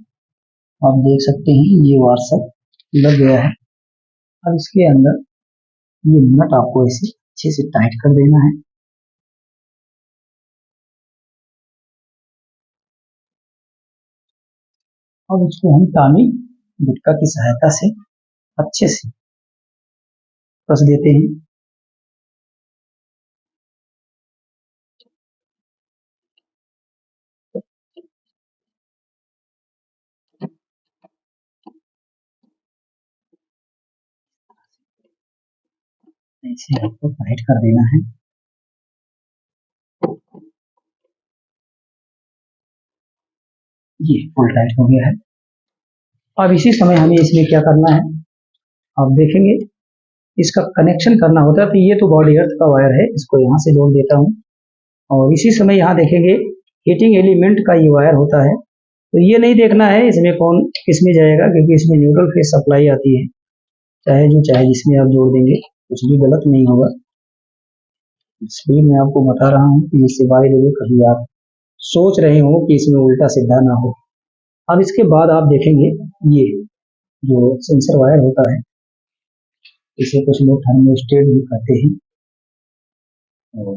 आप देख सकते हैं ये वार्सल लग गया है। अब इसके अंदर ये नट आपको ऐसे अच्छे से टाइट कर देना है। अब इसको हम टामी गुटका की सहायता से अच्छे से कस देते हैं। ऐसे आपको टाइट कर देना है। ये फुल टाइट हो गया है। अब इसी समय हमें इसमें क्या करना है, आप देखेंगे इसका कनेक्शन करना होता है। तो ये तो बॉडी अर्थ का वायर है, इसको यहाँ से जोड़ देता हूँ। और इसी समय यहाँ देखेंगे हीटिंग एलिमेंट का ये वायर होता है। तो ये नहीं देखना है इसमें कौन किसमें जाएगा, क्योंकि इसमें न्यूट्रल फेज सप्लाई आती है, चाहे जो चाहे जिसमें आप जोड़ देंगे कुछ भी गलत नहीं होगा। इसलिए मैं आपको बता रहा हूँ कि ये सिवाय देवे कहीं आप सोच रहे हो कि इसमें उल्टा सीधा ना हो। अब इसके बाद आप देखेंगे ये जो सेंसर वायर होता है, इसे कुछ लोग थर्मोस्टेट भी कहते हैं, और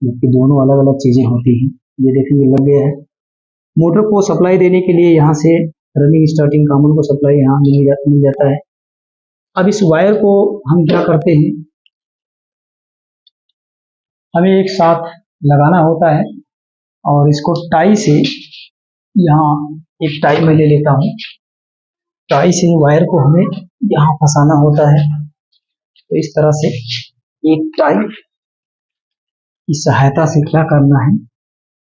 क्योंकि दोनों अलग अलग चीजें होती हैं। ये देखेंगे लग गया है। मोटर को सप्लाई देने के लिए यहाँ से रनिंग स्टार्टिंग कॉमन को सप्लाई यहाँ मिल जाता है। अब इस वायर को हम क्या करते हैं, हमें एक साथ लगाना होता है और इसको टाई से, यहाँ एक टाई मैं ले लेता हूँ, टाई से वायर को हमें यहाँ फंसाना होता है। तो इस तरह से एक टाई की सहायता से क्या करना है,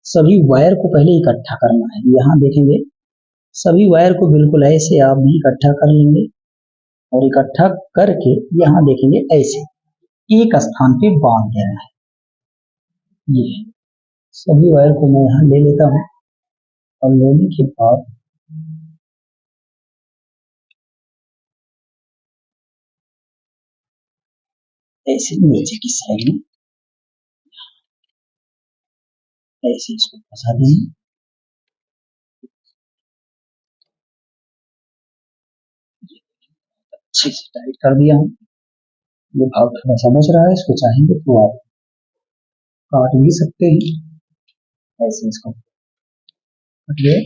सभी वायर को पहले इकट्ठा करना है। यहाँ देखेंगे सभी वायर को बिल्कुल ऐसे आप भी इकट्ठा कर लेंगे और इकट्ठा करके यहाँ देखेंगे ऐसे एक स्थान पे बांध देना है। ये सभी वायर को मैं यहाँ ले लेता हूँ और लेने के बाद ऐसे नीचे की साइड में ऐसे इसको फंसा देंगे। अच्छे से टाइट कर दिया हूँ। ये भाग थोड़ा समझ रहा है, इसको चाहेंगे तो आप काट भी सकते हैं। ऐसे इसको कट गए,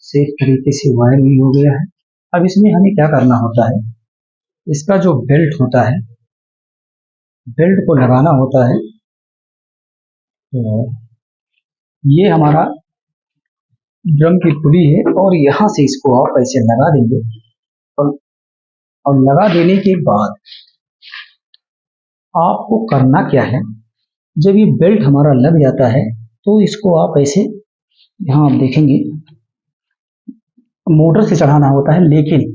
सेफ तरीके से वायर भी हो गया है। अब इसमें हमें क्या करना होता है, इसका जो बेल्ट होता है, बेल्ट को लगाना होता है। तो ये हमारा ड्रम की पुली है और यहाँ से इसको आप ऐसे लगा देंगे और, लगा देने के बाद आपको करना क्या है, जब ये बेल्ट हमारा लग जाता है तो इसको आप ऐसे यहाँ आप देखेंगे मोटर से चढ़ाना होता है, लेकिन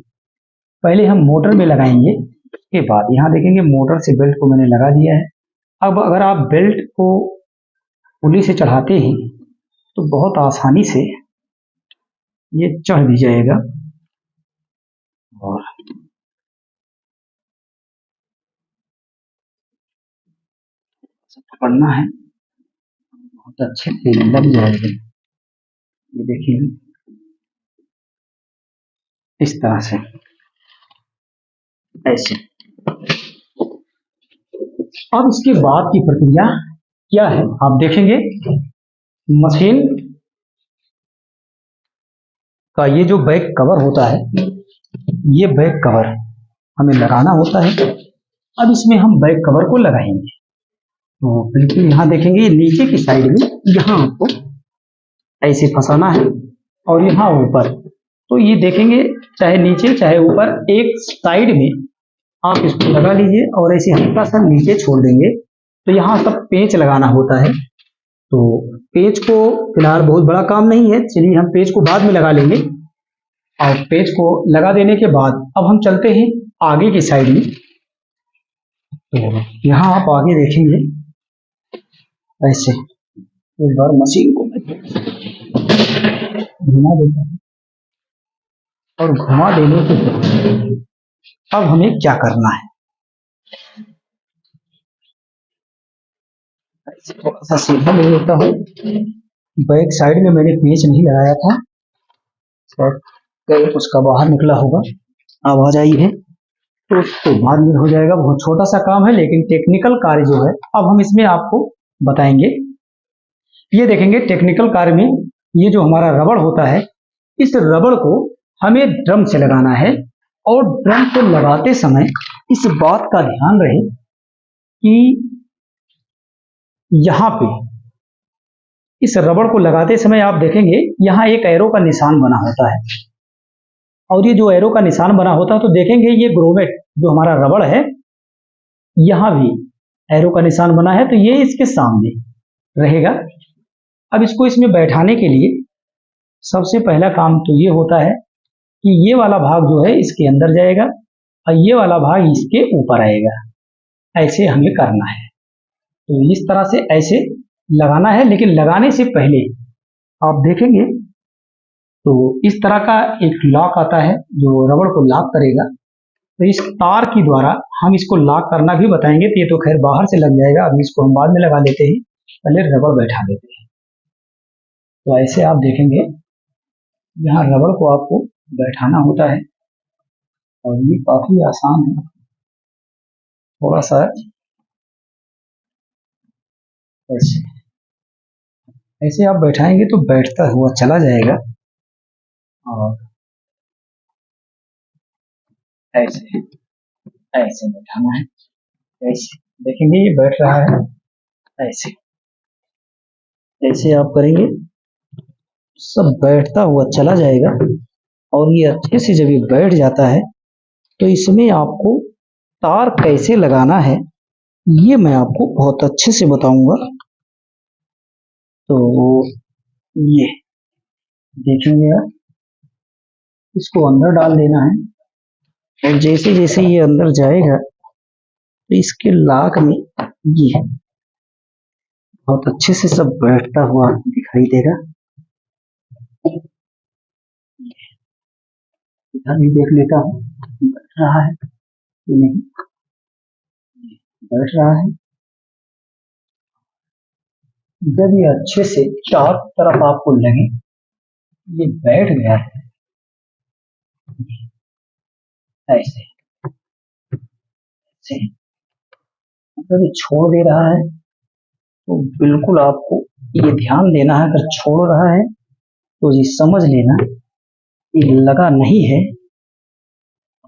पहले हम मोटर में लगाएंगे, उसके बाद यहाँ देखेंगे मोटर से बेल्ट को मैंने लगा दिया है। अब अगर आप बेल्ट को पुली से चढ़ाते हैं तो बहुत आसानी से ये चढ़ भी जाएगा। और पकड़ना है, बहुत अच्छे से लग जाएगा। ये देखिए इस तरह से ऐसे। अब इसके बाद की प्रक्रिया क्या है आप देखेंगे, मशीन का ये जो बैक कवर होता है, ये बैक कवर हमें लगाना होता है। अब इसमें हम बैक कवर को लगाएंगे तो बिल्कुल यहाँ देखेंगे नीचे की साइड में यहाँ आपको ऐसे फंसाना है और यहाँ ऊपर, तो ये देखेंगे चाहे नीचे चाहे ऊपर एक साइड में आप इसको लगा लीजिए और ऐसे हल्का सा नीचे छोड़ देंगे। तो यहाँ सब पेंच लगाना होता है। तो पेंच को फिलहाल बहुत बड़ा काम नहीं है, चलिए हम पेंच को बाद में लगा लेंगे। और पेंच को लगा देने के बाद अब हम चलते हैं आगे की साइड में। तो यहाँ आप आगे देखेंगे ऐसे एक बार मशीन को घुमा देता हूँ और घुमा देने के बाद अब हमें क्या करना है, थोड़ा सा सीधा ले लेता हूँ। बैक साइड में मैंने पेंच नहीं लगाया था, शायद उसका बाहर निकला होगा, आवाज आई है तो बाद में हो जाएगा। बहुत छोटा सा काम है लेकिन टेक्निकल कार्य जो है अब हम इसमें आपको बताएंगे। ये देखेंगे टेक्निकल कार्य में ये जो हमारा रबड़ होता है, इस रबड़ को हमें ड्रम से लगाना है और ड्रम को लगाते समय इस बात का ध्यान रहे कि यहाँ पे इस रबड़ को लगाते समय आप देखेंगे यहाँ एक एरो का निशान बना होता है और ये जो एरो का निशान बना होता है तो देखेंगे ये ग्रोवेट जो हमारा रबड़ है यहाँ भी एरो का निशान बना है, तो ये इसके सामने रहेगा। अब इसको इसमें बैठाने के लिए सबसे पहला काम तो ये होता है कि ये वाला भाग जो है इसके अंदर जाएगा और ये वाला भाग इसके ऊपर आएगा। ऐसे हमें करना है। तो इस तरह से ऐसे लगाना है, लेकिन लगाने से पहले आप देखेंगे तो इस तरह का एक लॉक आता है जो रबड़ को लॉक करेगा। तो इस तार की द्वारा हम इसको लॉक करना भी बताएंगे। तो ये तो खैर बाहर से लग जाएगा, अभी इसको हम बाद में लगा देते हैं, पहले रबड़ बैठा देते हैं। तो ऐसे आप देखेंगे यहाँ रबड़ को आपको बैठाना होता है और ये काफी आसान है। थोड़ा सा ऐसे ऐसे आप बैठाएंगे तो बैठता हुआ चला जाएगा और ऐसे ऐसे बैठाना है। ऐसे देखेंगे ये बैठ रहा है, ऐसे ऐसे आप करेंगे सब बैठता हुआ चला जाएगा। और ये अच्छे से जब ये बैठ जाता है तो इसमें आपको तार कैसे लगाना है ये मैं आपको बहुत अच्छे से बताऊंगा। तो ये देखेंगे आप, इसको अंदर डाल देना है और जैसे जैसे ये अंदर जाएगा तो इसके लाक में ये बहुत अच्छे से सब बैठता हुआ दिखाई देगा। इधर भी देख लेता हूँ बैठ रहा है कि नहीं। बैठ रहा है। जब ये अच्छे से चारों तरफ आपको लगे ये बैठ गया है ऐसे ऐसे, जब ये छोड़ दे रहा है तो बिल्कुल आपको ये ध्यान देना है, अगर छोड़ रहा है तो ये समझ लेना ये लगा नहीं है।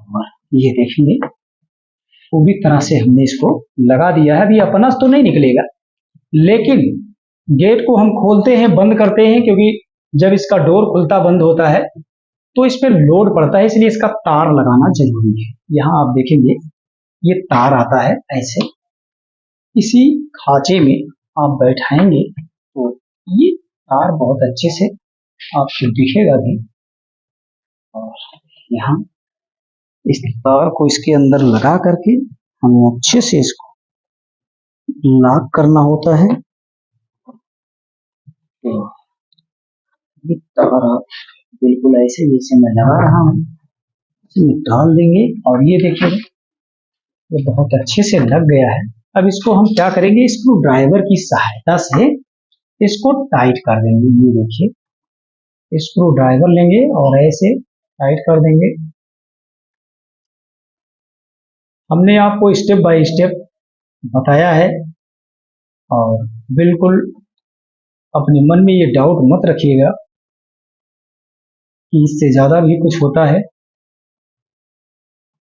और ये देखेंगे पूरी तरह से हमने इसको लगा दिया है। अभी अपना तो नहीं निकलेगा, लेकिन गेट को हम खोलते हैं बंद करते हैं, क्योंकि जब इसका डोर खुलता बंद होता है तो इस पर लोड पड़ता है, इसलिए इसका तार लगाना जरूरी है। यहाँ आप देखेंगे ये तार आता है ऐसे, इसी खांचे में आप बैठाएंगे तो ये तार बहुत अच्छे से आपको दिखेगा भी। और यहाँ इस तार को इसके अंदर लगा करके हमें अच्छे से इसको लॉक करना होता है। तो ये तार आप बिल्कुल ऐसे जैसे मैं लगा रहा हूँ इसमें डाल देंगे और ये देखिए ये बहुत अच्छे से लग गया है। अब इसको हम क्या करेंगे, स्क्रू ड्राइवर की सहायता से इसको टाइट कर देंगे। ये देखिए स्क्रू ड्राइवर लेंगे और ऐसे टाइट कर देंगे। हमने आपको स्टेप बाय स्टेप बताया है और बिल्कुल अपने मन में ये डाउट मत रखिएगा कि इससे ज़्यादा भी कुछ होता है।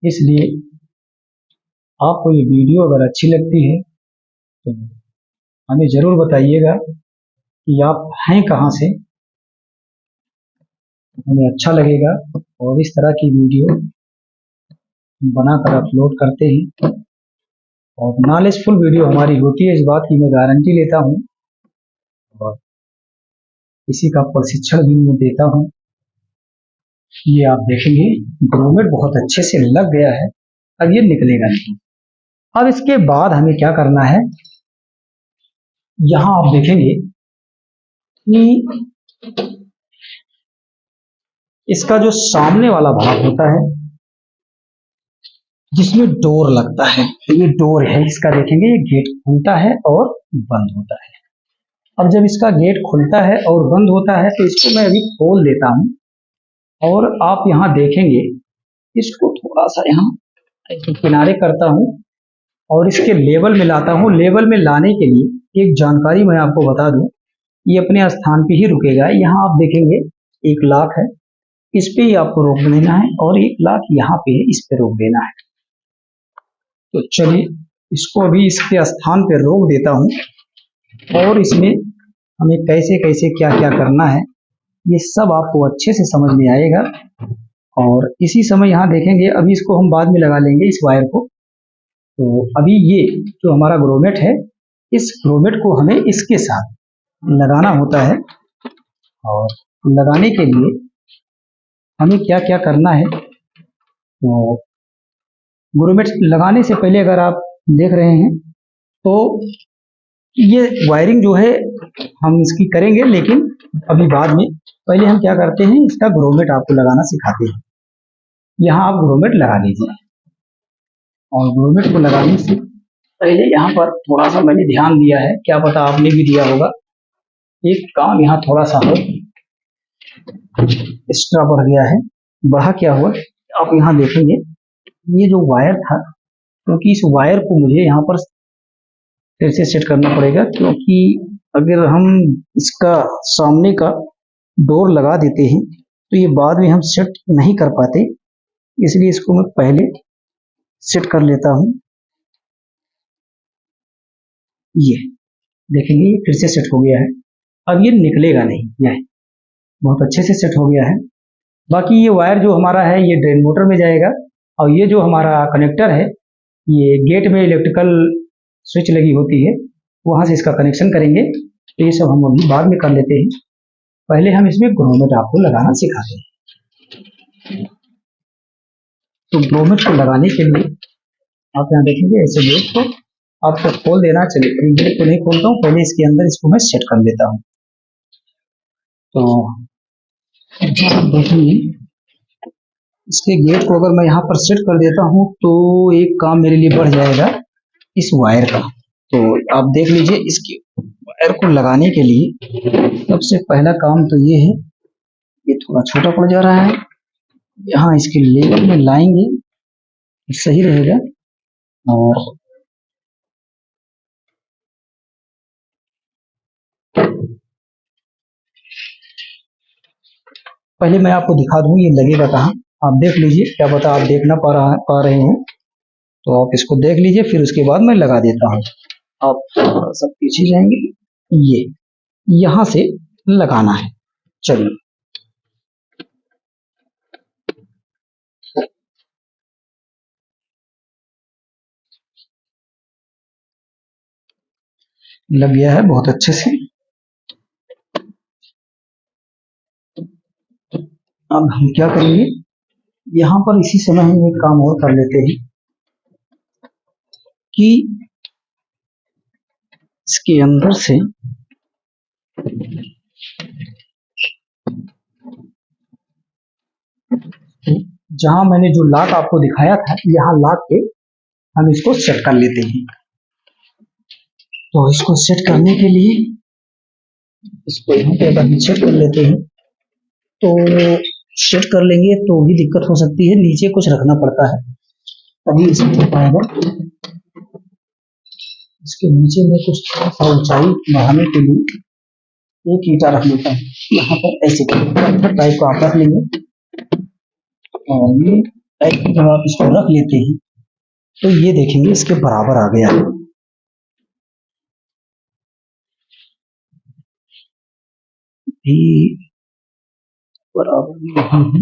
इसलिए आपको ये वीडियो अगर अच्छी लगती है तो हमें ज़रूर बताइएगा कि आप हैं कहाँ से, हमें अच्छा लगेगा। और इस तरह की वीडियो बनाकर अपलोड करते हैं और नॉलेजफुल वीडियो हमारी होती है, इस बात की मैं गारंटी लेता हूँ और इसी का प्रशिक्षण भी मैं देता हूँ। ये आप देखेंगे ग्रोमेट बहुत अच्छे से लग गया है, अब ये निकलेगा नहीं। अब इसके बाद हमें क्या करना है, यहाँ आप देखेंगे कि इसका जो सामने वाला भाग होता है जिसमें डोर लगता है, ये डोर है इसका, देखेंगे ये गेट खुलता है और बंद होता है। अब जब इसका गेट खुलता है और बंद होता है तो इसको मैं अभी खोल देता हूँ और आप यहाँ देखेंगे इसको थोड़ा सा यहाँ किनारे करता हूँ और इसके लेवल में लाता हूँ। लेवल में लाने के लिए एक जानकारी मैं आपको बता दूं, ये अपने स्थान पे ही रुकेगा। यहाँ आप देखेंगे एक लाख है, इस पे ही आपको रोक देना है और एक लाख यहाँ पे है, इस पे रोक देना है। तो चलिए इसको अभी इसके स्थान पे रोक देता हूँ और इसमें हमें कैसे कैसे क्या क्या करना है ये सब आपको अच्छे से समझ में आएगा। और इसी समय यहाँ देखेंगे, अभी इसको हम बाद में लगा लेंगे इस वायर को। तो अभी ये जो हमारा ग्रोमेट है, इस ग्रोमेट को हमें इसके साथ लगाना होता है और लगाने के लिए हमें क्या क्या करना है। तो ग्रोमेट लगाने से पहले अगर आप देख रहे हैं तो ये वायरिंग जो है हम इसकी करेंगे, लेकिन अभी बाद में। पहले हम क्या करते हैं, इसका ग्रोमेट आपको लगाना सिखाते हैं। यहाँ आप ग्रोमेट लगा लीजिए और ग्रोमेट को लगाने से पहले यहाँ पर थोड़ा सा मैंने ध्यान दिया है, क्या पता आपने भी दिया होगा। एक काम यहाँ थोड़ा सा हो एक्स्ट्रा बढ़ गया है। बढ़ा क्या हुआ, आप यहाँ देखेंगे ये जो वायर था, क्योंकि इस वायर को मुझे यहाँ पर फिर से सेट करना पड़ेगा, क्योंकि अगर हम इसका सामने का डोर लगा देते हैं तो ये बाद में हम सेट नहीं कर पाते, इसलिए इसको मैं पहले सेट कर लेता हूँ। ये देखेंगे ये फिर से सेट हो गया है, अब ये निकलेगा नहीं, यह बहुत अच्छे से सेट हो गया है। बाकी ये वायर जो हमारा है ये ड्रेन मोटर में जाएगा, और ये जो हमारा कनेक्टर है ये गेट में इलेक्ट्रिकल स्विच लगी होती है, वहां से इसका कनेक्शन करेंगे। तो ये सब हम अभी बाद में कर लेते हैं, पहले हम इसमें ग्रोमेट आपको लगाना सिखाते हैं। तो ग्रोमेट को लगाने के लिए आप यहाँ देखेंगे ऐसे गेट को आपको खोल देना। चलिए गेट को नहीं खोलता हूँ, पहले इसके अंदर इसको मैं सेट कर लेता हूँ। तो आप देखेंगे इसके गेट को अगर मैं यहाँ पर सेट कर देता हूँ तो एक काम मेरे लिए बढ़ जाएगा इस वायर का। तो आप देख लीजिए इसके वायर को लगाने के लिए सबसे पहला काम तो ये है, ये थोड़ा छोटा पड़ जा रहा है, यहाँ इसके लेवल में लाएंगे सही रहेगा। और पहले मैं आपको दिखा दूं ये लगेगा कहाँ, आप देख लीजिए, क्या पता आप देख ना पा रहे हो, तो आप इसको देख लीजिए, फिर उसके बाद मैं लगा देता हूँ। आप सब पीछे जाएंगे, ये यहाँ से लगाना है। चलिए लग गया है बहुत अच्छे से। अब हम क्या करेंगे, यहाँ पर इसी समय हम एक काम और कर लेते हैं कि इसके अंदर से जहां मैंने जो लॉक आपको दिखाया था, यहाँ लॉक के हम इसको सेट कर लेते हैं। तो इसको सेट करने के लिए इसको यहाँ पे अगर सेट कर लेते हैं तो सेट कर लेंगे तो भी दिक्कत हो सकती है, नीचे कुछ रखना पड़ता है तभी इसमें हो पाएगा। इसके नीचे में कुछ थोड़ा सा ऊंचाई बढ़ाने के लिए एक ईंटा रख लेता है, यहाँ पर ऐसे टाइप का आप रख लेंगे। और ये टाइप जब आप इसको रख लेते हैं तो ये देखेंगे इसके बराबर आ गया है। भी बराबर नहीं है,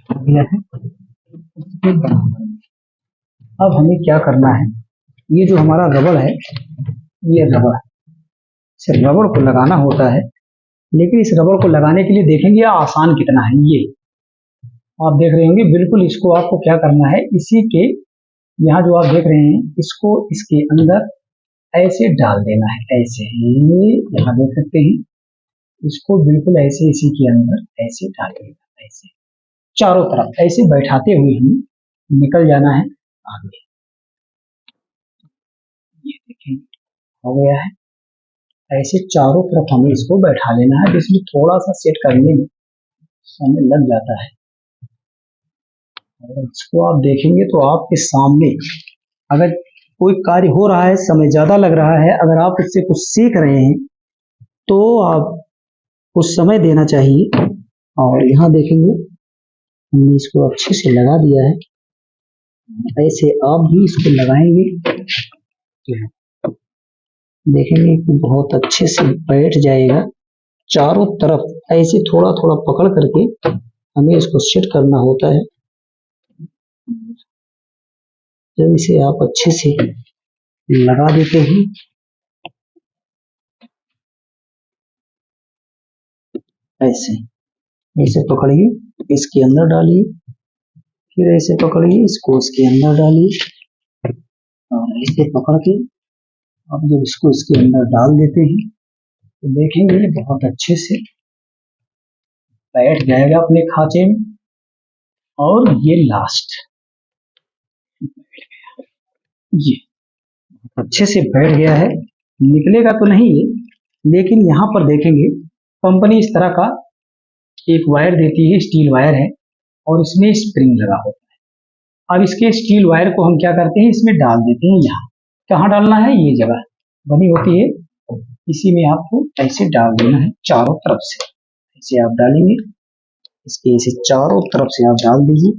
हो गया है इसके बराबर। अब हमें क्या करना है, ये जो हमारा रबड़ है, ये रबड़, इस रबड़ को लगाना होता है, लेकिन इस रबड़ को लगाने के लिए देखेंगे आसान कितना है। ये आप देख रहे होंगे बिल्कुल, इसको आपको क्या करना है, इसी के यहाँ जो आप देख रहे हैं इसको इसके अंदर ऐसे डाल देना है, ऐसे ये यहाँ देख सकते हैं, इसको बिल्कुल ऐसे इसी के अंदर ऐसे डाल देना, ऐसे चारों तरफ ऐसे बैठाते हुए हमें निकल जाना है आगे। ये देखें हो गया है, ऐसे चारों तरफ हमें इसको बैठा लेना है, जिसमें थोड़ा सा सेट करने में समय लग जाता है। और इसको आप देखेंगे तो आपके सामने अगर कोई कार्य हो रहा है, समय ज्यादा लग रहा है, अगर आप इससे कुछ सीख रहे हैं तो आप कुछ समय देना चाहिए। और यहाँ देखेंगे हमने इसको अच्छे से लगा दिया है, ऐसे आप भी इसको लगाएंगे तो देखेंगे कि बहुत अच्छे से बैठ जाएगा चारों तरफ। ऐसे थोड़ा थोड़ा पकड़ करके हमें इसको सेट करना होता है। जब इसे आप अच्छे से लगा देते हैं, ऐसे ऐसे पकड़िए, इसके अंदर डालिए, फिर ऐसे पकड़िए, इसको इसके अंदर डालिए, और ऐसे पकड़ के आप जब इसको इसके अंदर डाल देते हैं तो देखेंगे बहुत अच्छे से बैठ जाएगा अपने खांचे में। और ये लास्ट, ये अच्छे से बैठ गया है, निकलेगा तो नहीं है, लेकिन यहाँ पर देखेंगे कंपनी इस तरह का एक वायर देती है, स्टील वायर है, और इसमें स्प्रिंग लगा होता है। अब इसके स्टील वायर को हम क्या करते हैं, इसमें डाल देते हैं। यहाँ कहाँ डालना है, ये जगह बनी होती है, इसी में आपको ऐसे डाल देना है चारों तरफ से। ऐसे आप डालेंगे, इसके ऐसे चारों तरफ से आप डाल दीजिए,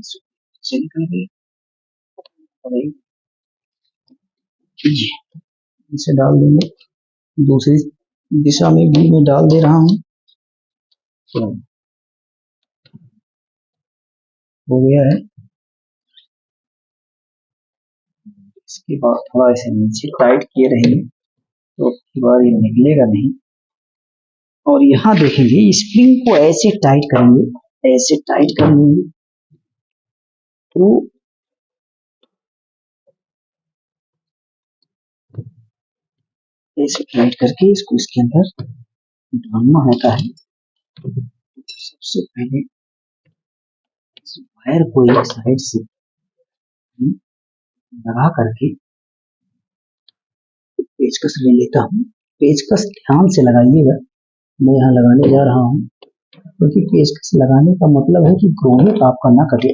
निकल गई। ये इसे डाल देंगे, दूसरी दिशा में भी मैं डाल दे रहा हूँ। तो हो गया है। इसके बाद थोड़ा ऐसे नीचे टाइट किए रहेंगे तो अब की बार ये निकलेगा नहीं। और यहाँ देखेंगे स्प्रिंग को ऐसे टाइट करेंगे, ऐसे टाइट कर लेंगे तो ऐसे टाइट करके इसको इसके अंदर डालना होता है। सबसे पहले इस वायर को एक साइड से लगा करके पेचकस ले लेता हूँ। पेचकस ध्यान से लगाइएगा, मैं यहाँ लगाने जा रहा हूँ, क्योंकि पेचकस लगाने का मतलब है कि ग्रोनेट आपका ना कटे,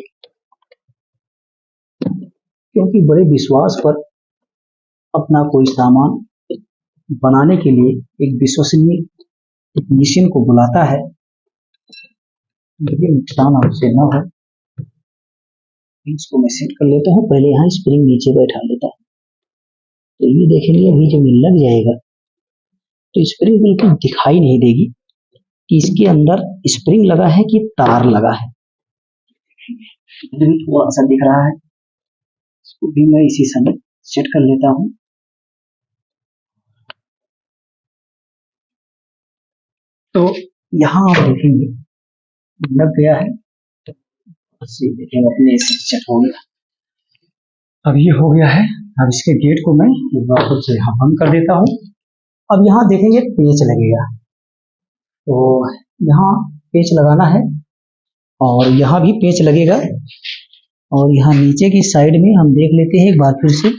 क्योंकि बड़े विश्वास पर अपना कोई सामान बनाने के लिए एक विश्वसनीय टेक्नीशियन को बुलाता है, मुझे नुकसान आपसे न हो। इसको मैं सेट कर लेता हूँ। पहले यहाँ स्प्रिंग नीचे बैठा लेता हूँ, तो ये देखेंगे अभी जब ये लग जाएगा तो स्प्रिंग बिल्कुल दिखाई नहीं देगी कि इसके अंदर स्प्रिंग लगा है कि तार लगा है। थोड़ा सा दिख रहा है, इसको भी मैं इसी समय सेट कर लेता हूँ। तो यहाँ आप देखेंगे लग गया है, देखेंगे अपने सेट हो गया। अब ये हो गया है। अब इसके गेट को मैं वापस से यहाँ बंद कर देता हूँ। अब यहाँ देखेंगे पेच लगेगा, तो यहाँ पेच लगाना है और यहाँ भी पेच लगेगा। और यहाँ नीचे की साइड में हम देख लेते हैं एक बार फिर से।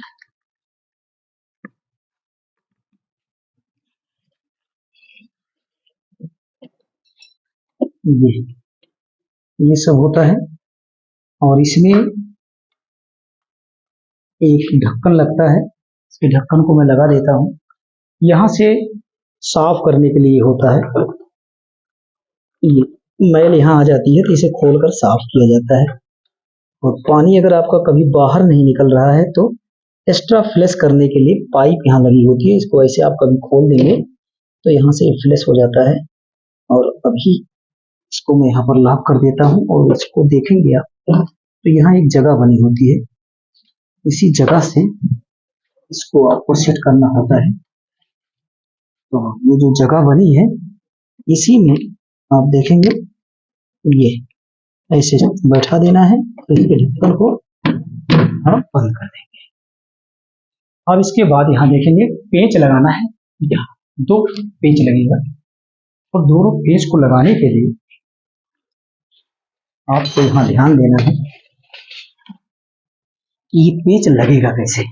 ये सब होता है और इसमें एक ढक्कन लगता है, इसके ढक्कन को मैं लगा देता हूँ। यहाँ से साफ करने के लिए होता है, ये मैल यहाँ आ जाती है तो इसे खोलकर साफ किया जाता है। और पानी अगर आपका कभी बाहर नहीं निकल रहा है तो एक्स्ट्रा फ्लश करने के लिए पाइप यहाँ लगी होती है, इसको ऐसे आप कभी खोल देंगे तो यहाँ से फ्लश हो जाता है। और अभी इसको मैं यहाँ पर लॉक कर देता हूँ और इसको देखेंगे आप तो यहाँ एक जगह बनी होती है, इसी जगह से इसको आपको सेट करना होता है। तो ये जो जगह बनी है इसी में आप देखेंगे ये ऐसे बैठा देना है, तो इसके ढक्कन को हम बंद कर देंगे। अब इसके बाद यहाँ देखेंगे पेंच लगाना है, यहाँ 2 पेंच लगेगा और दोनों पेंच को लगाने के लिए आपको यहाँ ध्यान देना है कि ये पेंच लगेगा कैसे।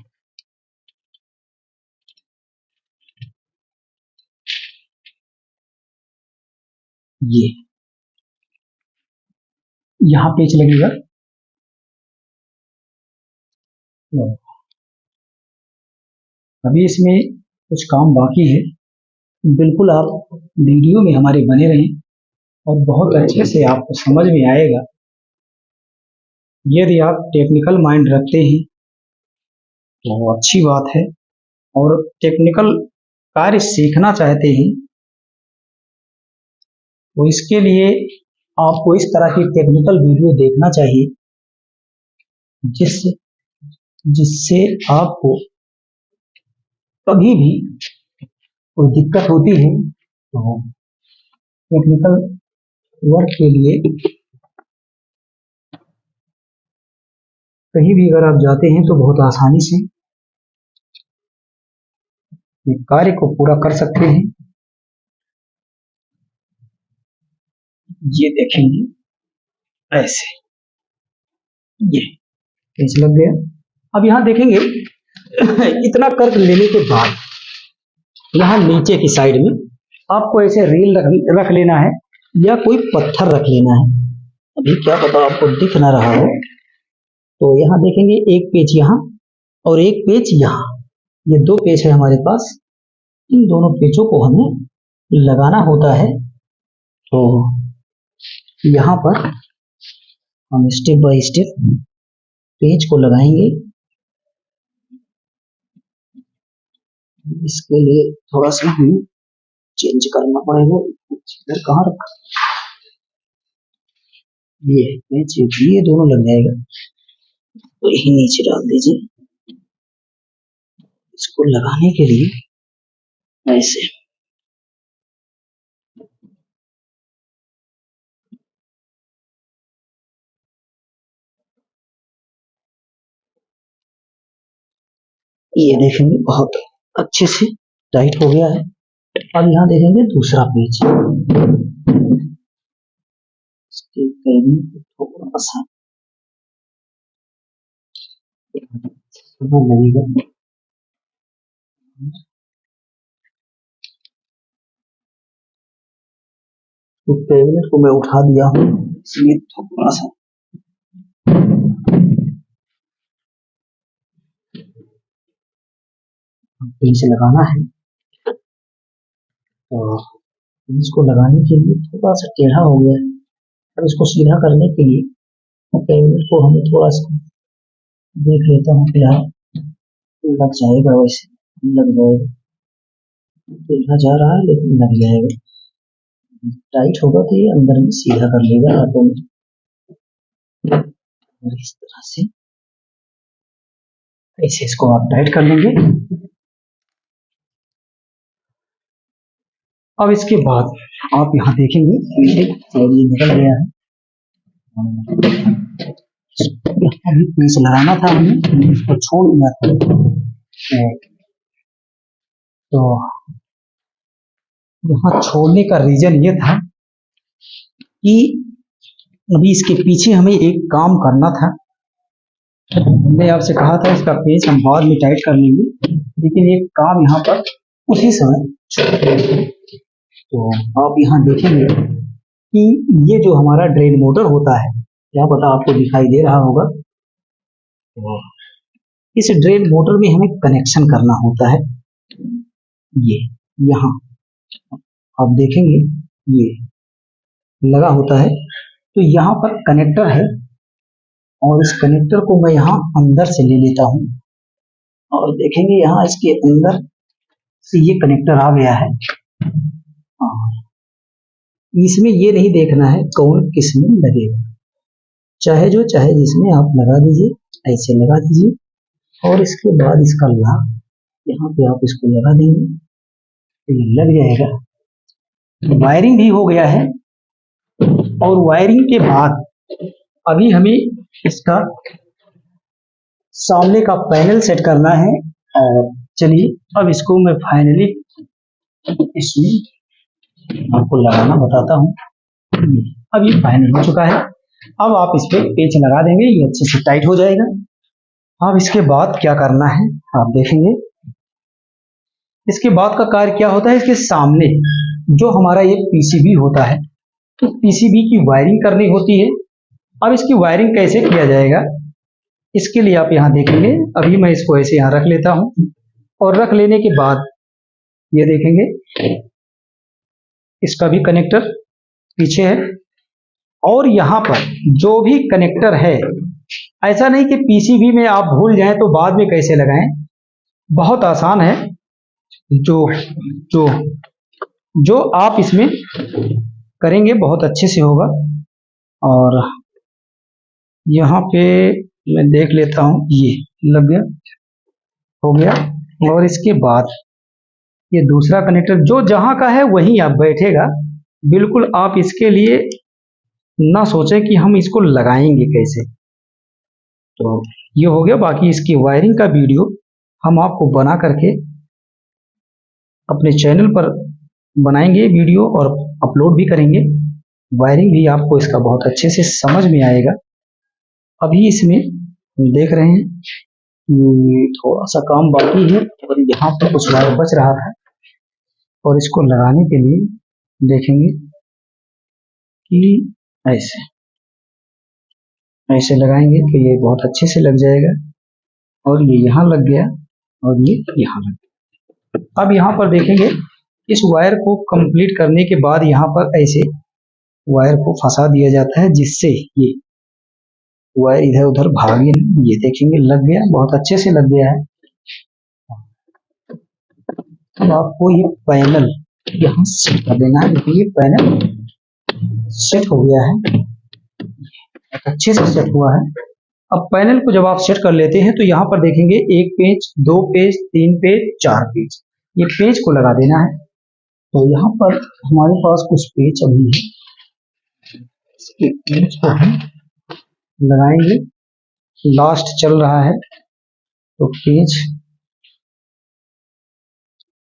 ये यहाँ पेंच लगेगा, अभी इसमें कुछ काम बाकी है। बिल्कुल आप वीडियो में हमारे बने रहें और बहुत अच्छे से आपको समझ में आएगा। यदि आप टेक्निकल माइंड रखते हैं तो अच्छी बात है, और टेक्निकल कार्य सीखना चाहते हैं तो इसके लिए आपको इस तरह की टेक्निकल वीडियो देखना चाहिए, जिससे जिससे आपको कभी भी कोई दिक्कत होती है तो टेक्निकल वर्क के लिए कहीं भी अगर आप जाते हैं तो बहुत आसानी से कार्य को पूरा कर सकते हैं। ये देखेंगे ऐसे, ये पेंच लग गया। अब यहाँ देखेंगे इतना कर्क लेने के बाद यहाँ नीचे की साइड में आपको ऐसे रेल रख लेना है या कोई पत्थर रख लेना है। अभी क्या पता आपको दिख ना रहा हो, तो यहाँ देखेंगे एक पेच यहाँ और एक पेच यहाँ, ये 2 पेच है हमारे पास। इन दोनों पेचों को हमें लगाना होता है। तो यहाँ पर हम स्टेप बाय स्टेप पेच को लगाएंगे। इसके लिए थोड़ा सा हमें चेंज करना पड़ेगा। इधर कहाँ रखा, ये दोनों लग जाएगा, तो यही नीचे डाल दीजिए। इसको लगाने के लिए ऐसे ये देखेंगे बहुत अच्छे से टाइट हो गया है। अब यहाँ देखेंगे दूसरा पेज, इसके कैबिन को थोड़ा सा लगेगा। तो कैबिनेट को मैं उठा दिया हूँ, इसलिए थोड़ा सा पेज लगाना है। तो इसको लगाने के लिए थोड़ा सा टेढ़ा हो गया है। अब इसको सीधा करने के लिए कैबिनेट को हमें थोड़ा सा देख लेता हूँ, फिलहाल लग जाएगा, वैसे लग जाएगा, टेढ़ा जा रहा है लेकिन लग जाएगा। टाइट होगा तो ये अंदर में सीधा कर लेगा ऑटोमेटिक। और इस तरह से ऐसे इसको आप टाइट कर लेंगे। अब इसके बाद आप यहाँ देखेंगे ये निकल गया है। अभी पेच लगाना था हमें, इसको छोड़ दिया था। तो यहाँ छोड़ने का रीजन ये था कि अभी इसके पीछे हमें एक काम करना था। मैंने आपसे कहा था इसका पेच हम बाद में टाइट कर लेंगे, लेकिन एक काम यहाँ पर उसी समय। तो आप यहाँ देखेंगे कि ये जो हमारा ड्रेन मोटर होता है, क्या पता आपको दिखाई दे रहा होगा, तो इस ड्रेन मोटर में हमें कनेक्शन करना होता है। ये यहाँ आप देखेंगे ये लगा होता है, तो यहाँ पर कनेक्टर है और इस कनेक्टर को मैं यहाँ अंदर से ले लेता हूँ और देखेंगे यहाँ इसके अंदर से ये कनेक्टर आ गया है। इसमें ये नहीं देखना है कौन किस में लगेगा, चाहे जो चाहे जिसमें आप लगा दीजिए, ऐसे लगा दीजिए। और इसके बाद इसका लाभ यहाँ पे आप इसको लगा देंगे तो ये लग जाएगा। वायरिंग भी हो गया है और वायरिंग के बाद अभी हमें इसका सामने का पैनल सेट करना है। और चलिए अब इसको मैं फाइनली इसमें आपको लगाना बताता हूँ। अब ये फाइनल हो चुका है। अब आप इस पे पेच लगा देंगे, ये अच्छे से टाइट हो जाएगा। अब इसके बाद क्या करना है आप देखेंगे। इसके बाद का कार्य क्या होता है, इसके सामने जो हमारा ये पीसीबी होता है, तो पीसीबी की वायरिंग करनी होती है। अब इसकी वायरिंग कैसे किया जाएगा, इसके लिए आप यहाँ देखेंगे। अभी मैं इसको ऐसे यहाँ रख लेता हूँ और रख लेने के बाद ये देखेंगे इसका भी कनेक्टर पीछे है। और यहाँ पर जो भी कनेक्टर है, ऐसा नहीं कि पीसीबी में आप भूल जाएं तो बाद में कैसे लगाएं, बहुत आसान है। जो जो जो आप इसमें करेंगे बहुत अच्छे से होगा। और यहाँ पे मैं देख लेता हूँ, ये लग गया, हो गया। और इसके बाद ये दूसरा कनेक्टर जो जहां का है वहीं आप बैठेगा, बिल्कुल आप इसके लिए ना सोचें कि हम इसको लगाएंगे कैसे। तो ये हो गया। बाकी इसकी वायरिंग का वीडियो हम आपको बना करके अपने चैनल पर बनाएंगे वीडियो और अपलोड भी करेंगे। वायरिंग भी आपको इसका बहुत अच्छे से समझ में आएगा। अभी इसमें देख रहे हैं कि थोड़ा सा काम बाकी है और यहाँ पर कुछ वायर बच रहा था, और इसको लगाने के लिए देखेंगे कि ऐसे ऐसे लगाएंगे कि ये बहुत अच्छे से लग जाएगा। और ये यहाँ लग गया और ये यहाँ लग गया। अब यहाँ पर देखेंगे इस वायर को कंप्लीट करने के बाद यहाँ पर ऐसे वायर को फंसा दिया जाता है, जिससे ये वायर इधर उधर भागे। ये देखेंगे लग गया, बहुत अच्छे से लग गया है। अब आपको ये पैनल यहाँ सेट कर देना है। देखिए ये पैनल सेट हो गया है, अच्छे से सेट हुआ है। अब पैनल को जब आप सेट कर लेते हैं तो यहाँ पर देखेंगे 1 पेज, 2 पेज, 3 पेज, 4 पेज, ये पेज को लगा देना है। तो यहाँ पर हमारे पास कुछ पेज अभी है, इसके पेज को हम लगाएंगे। लास्ट चल रहा है तो पेज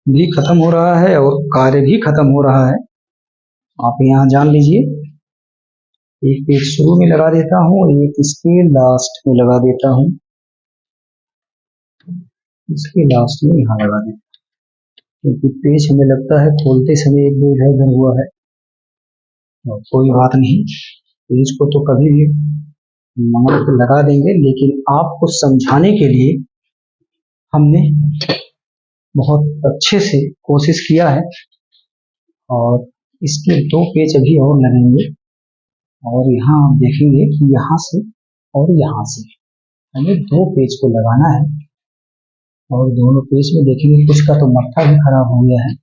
भी खत्म हो रहा है और कार्य भी खत्म हो रहा है। आप यहाँ जान लीजिए, एक पेज शुरू में लगा देता हूँ, एक इसके लास्ट में लगा देता हूँ, इसके लास्ट में यहाँ लगा देता हूँ, क्योंकि पेज हमें लगता है खोलते समय एक दो इधर उधर हुआ है। और कोई बात नहीं, पेज को तो कभी भी मंगल पे लगा देंगे, लेकिन आपको समझाने के लिए हमने बहुत अच्छे से कोशिश किया है। और इसके 2 पेज अभी और लगेंगे और यहाँ आप देखेंगे कि यहाँ से और यहाँ से हमें 2 पेज को लगाना है। और दोनों पेज में देखेंगे कुछ का तो मत्था भी खराब हो गया है।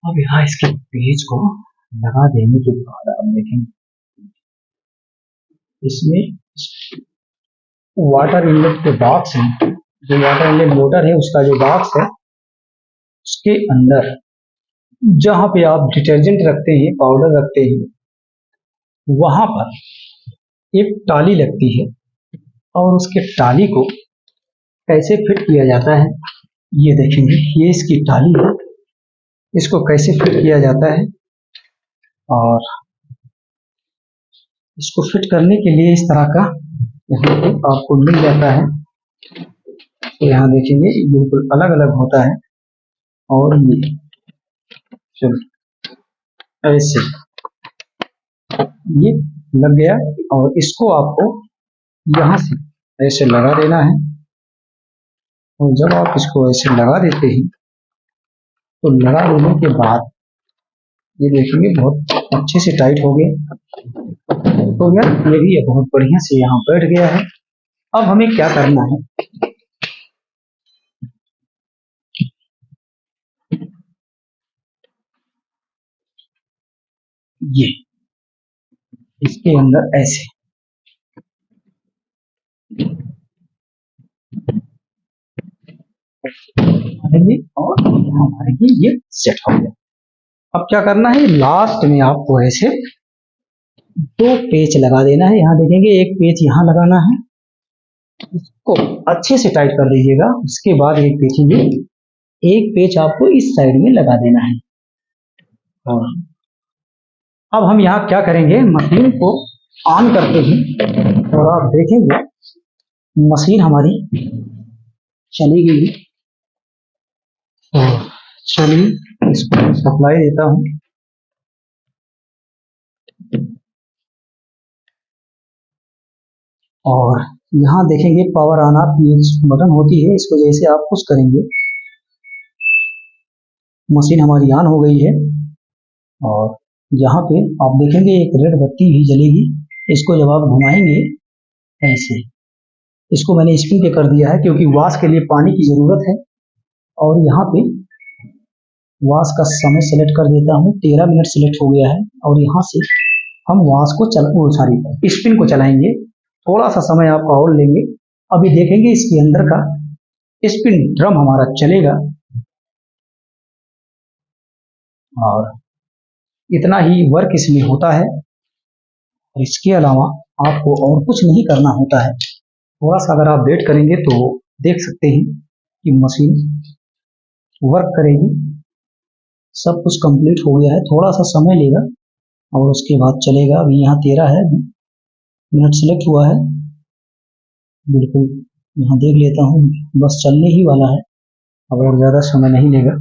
अब यहाँ इसके पेज को लगा देने के बाद आप देखेंगे इसमें वाटर इनलेट के बॉक्स है, जो वाटर इनलेट मोटर है उसका जो बॉक्स है, उसके अंदर जहाँ पे आप डिटर्जेंट रखते हैं, पाउडर रखते हैं, वहां पर एक टाली लगती है। और उसके टाली को कैसे फिट किया जाता है ये देखेंगे। ये इसकी टाली है, इसको कैसे फिट किया जाता है। और इसको फिट करने के लिए इस तरह का यहाँ पे आपको मिल जाता है। तो यहाँ देखेंगे बिल्कुल अलग अलग होता है। और ये चलो ऐसे ये लग गया और इसको आपको यहाँ से ऐसे लगा देना है। और जब आप इसको ऐसे लगा देते हैं तो लगा देने के बाद ये देखेंगे बहुत अच्छे से टाइट हो गया। तो यार ये भी बहुत बढ़िया से यहाँ बैठ गया है। अब हमें क्या करना है, ये इसके अंदर ऐसे मारेंगे और यहाँ मारेंगे, ये सेट हो गया। अब क्या करना है, लास्ट में आपको ऐसे 2 पेच लगा देना है। यहाँ देखेंगे एक पेच यहाँ लगाना है, इसको अच्छे से टाइट कर दीजिएगा। उसके बाद एक देखेंगे एक पेच आपको इस साइड में लगा देना है। और अब हम यहाँ क्या करेंगे, मशीन को ऑन करते हैं और आप देखेंगे मशीन हमारी चली गई। तो चलिए इसको सप्लाई देता हूँ। और यहाँ देखेंगे पावर ऑन ऑफ की एक बटन होती है, इसको जैसे आप पुश करेंगे मशीन हमारी ऑन हो गई है। और यहाँ पे आप देखेंगे एक रेड बत्ती भी जलेगी। इसको जब आप घुमाएंगे ऐसे, इसको मैंने स्पिन पे कर दिया है क्योंकि वॉश के लिए पानी की जरूरत है। और यहाँ पे वॉश का समय सेलेक्ट कर देता हूँ, 13 मिनट सेलेक्ट हो गया है। और यहाँ से हम वॉश को स्पिन को चलाएंगे। थोड़ा सा समय आपका और लेंगे। अभी देखेंगे इसके अंदर का स्पिन ड्रम हमारा चलेगा। और इतना ही वर्क इसमें होता है। इसके अलावा आपको और कुछ नहीं करना होता है। थोड़ा सा अगर आप वेट करेंगे तो देख सकते हैं कि मशीन वर्क करेगी। सब कुछ कंप्लीट हो गया है, थोड़ा सा समय लेगा और उसके बाद चलेगा। अभी यहाँ 13 है मिनट सेलेक्ट हुआ है, बिल्कुल यहाँ देख लेता हूँ, बस चलने ही वाला है, अब और ज़्यादा समय नहीं लेगा।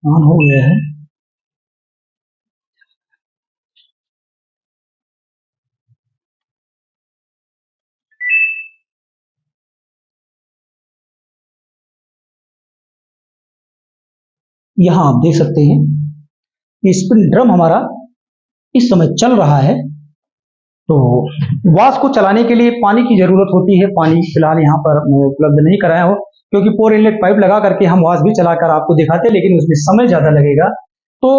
ऑन हो गया है। यहाँ आप देख सकते हैं स्पिन ड्रम हमारा इस समय चल रहा है। तो वॉश को चलाने के लिए पानी की जरूरत होती है। पानी फिलहाल यहाँ पर मैं उपलब्ध नहीं कराया हूँ, क्योंकि 4 इनलेट पाइप लगा करके हम वॉश भी चलाकर आपको दिखाते, लेकिन उसमें समय ज्यादा लगेगा। तो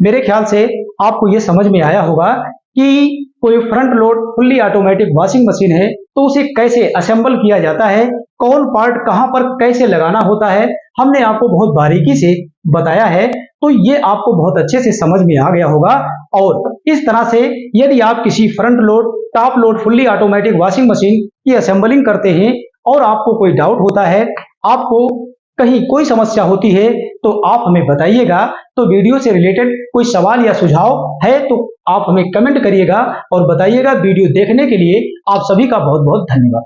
मेरे ख्याल से आपको ये समझ में आया होगा कि कोई front load fully automatic washing machine है तो उसे कैसे असेंबल किया जाता है, कौन पार्ट कहां पर कैसे लगाना होता है, हमने आपको बहुत बारीकी से बताया है। तो ये आपको बहुत अच्छे से समझ में आ गया होगा। और इस तरह से यदि आप किसी front load top load fully automatic washing machine की असेंबलिंग करते हैं और आपको कोई डाउट होता है, आपको कहीं कोई समस्या होती है, तो आप हमें बताइएगा। तो वीडियो से रिलेटेड कोई सवाल या सुझाव है तो आप हमें कमेंट करिएगा और बताइएगा। वीडियो देखने के लिए आप सभी का बहुत बहुत धन्यवाद।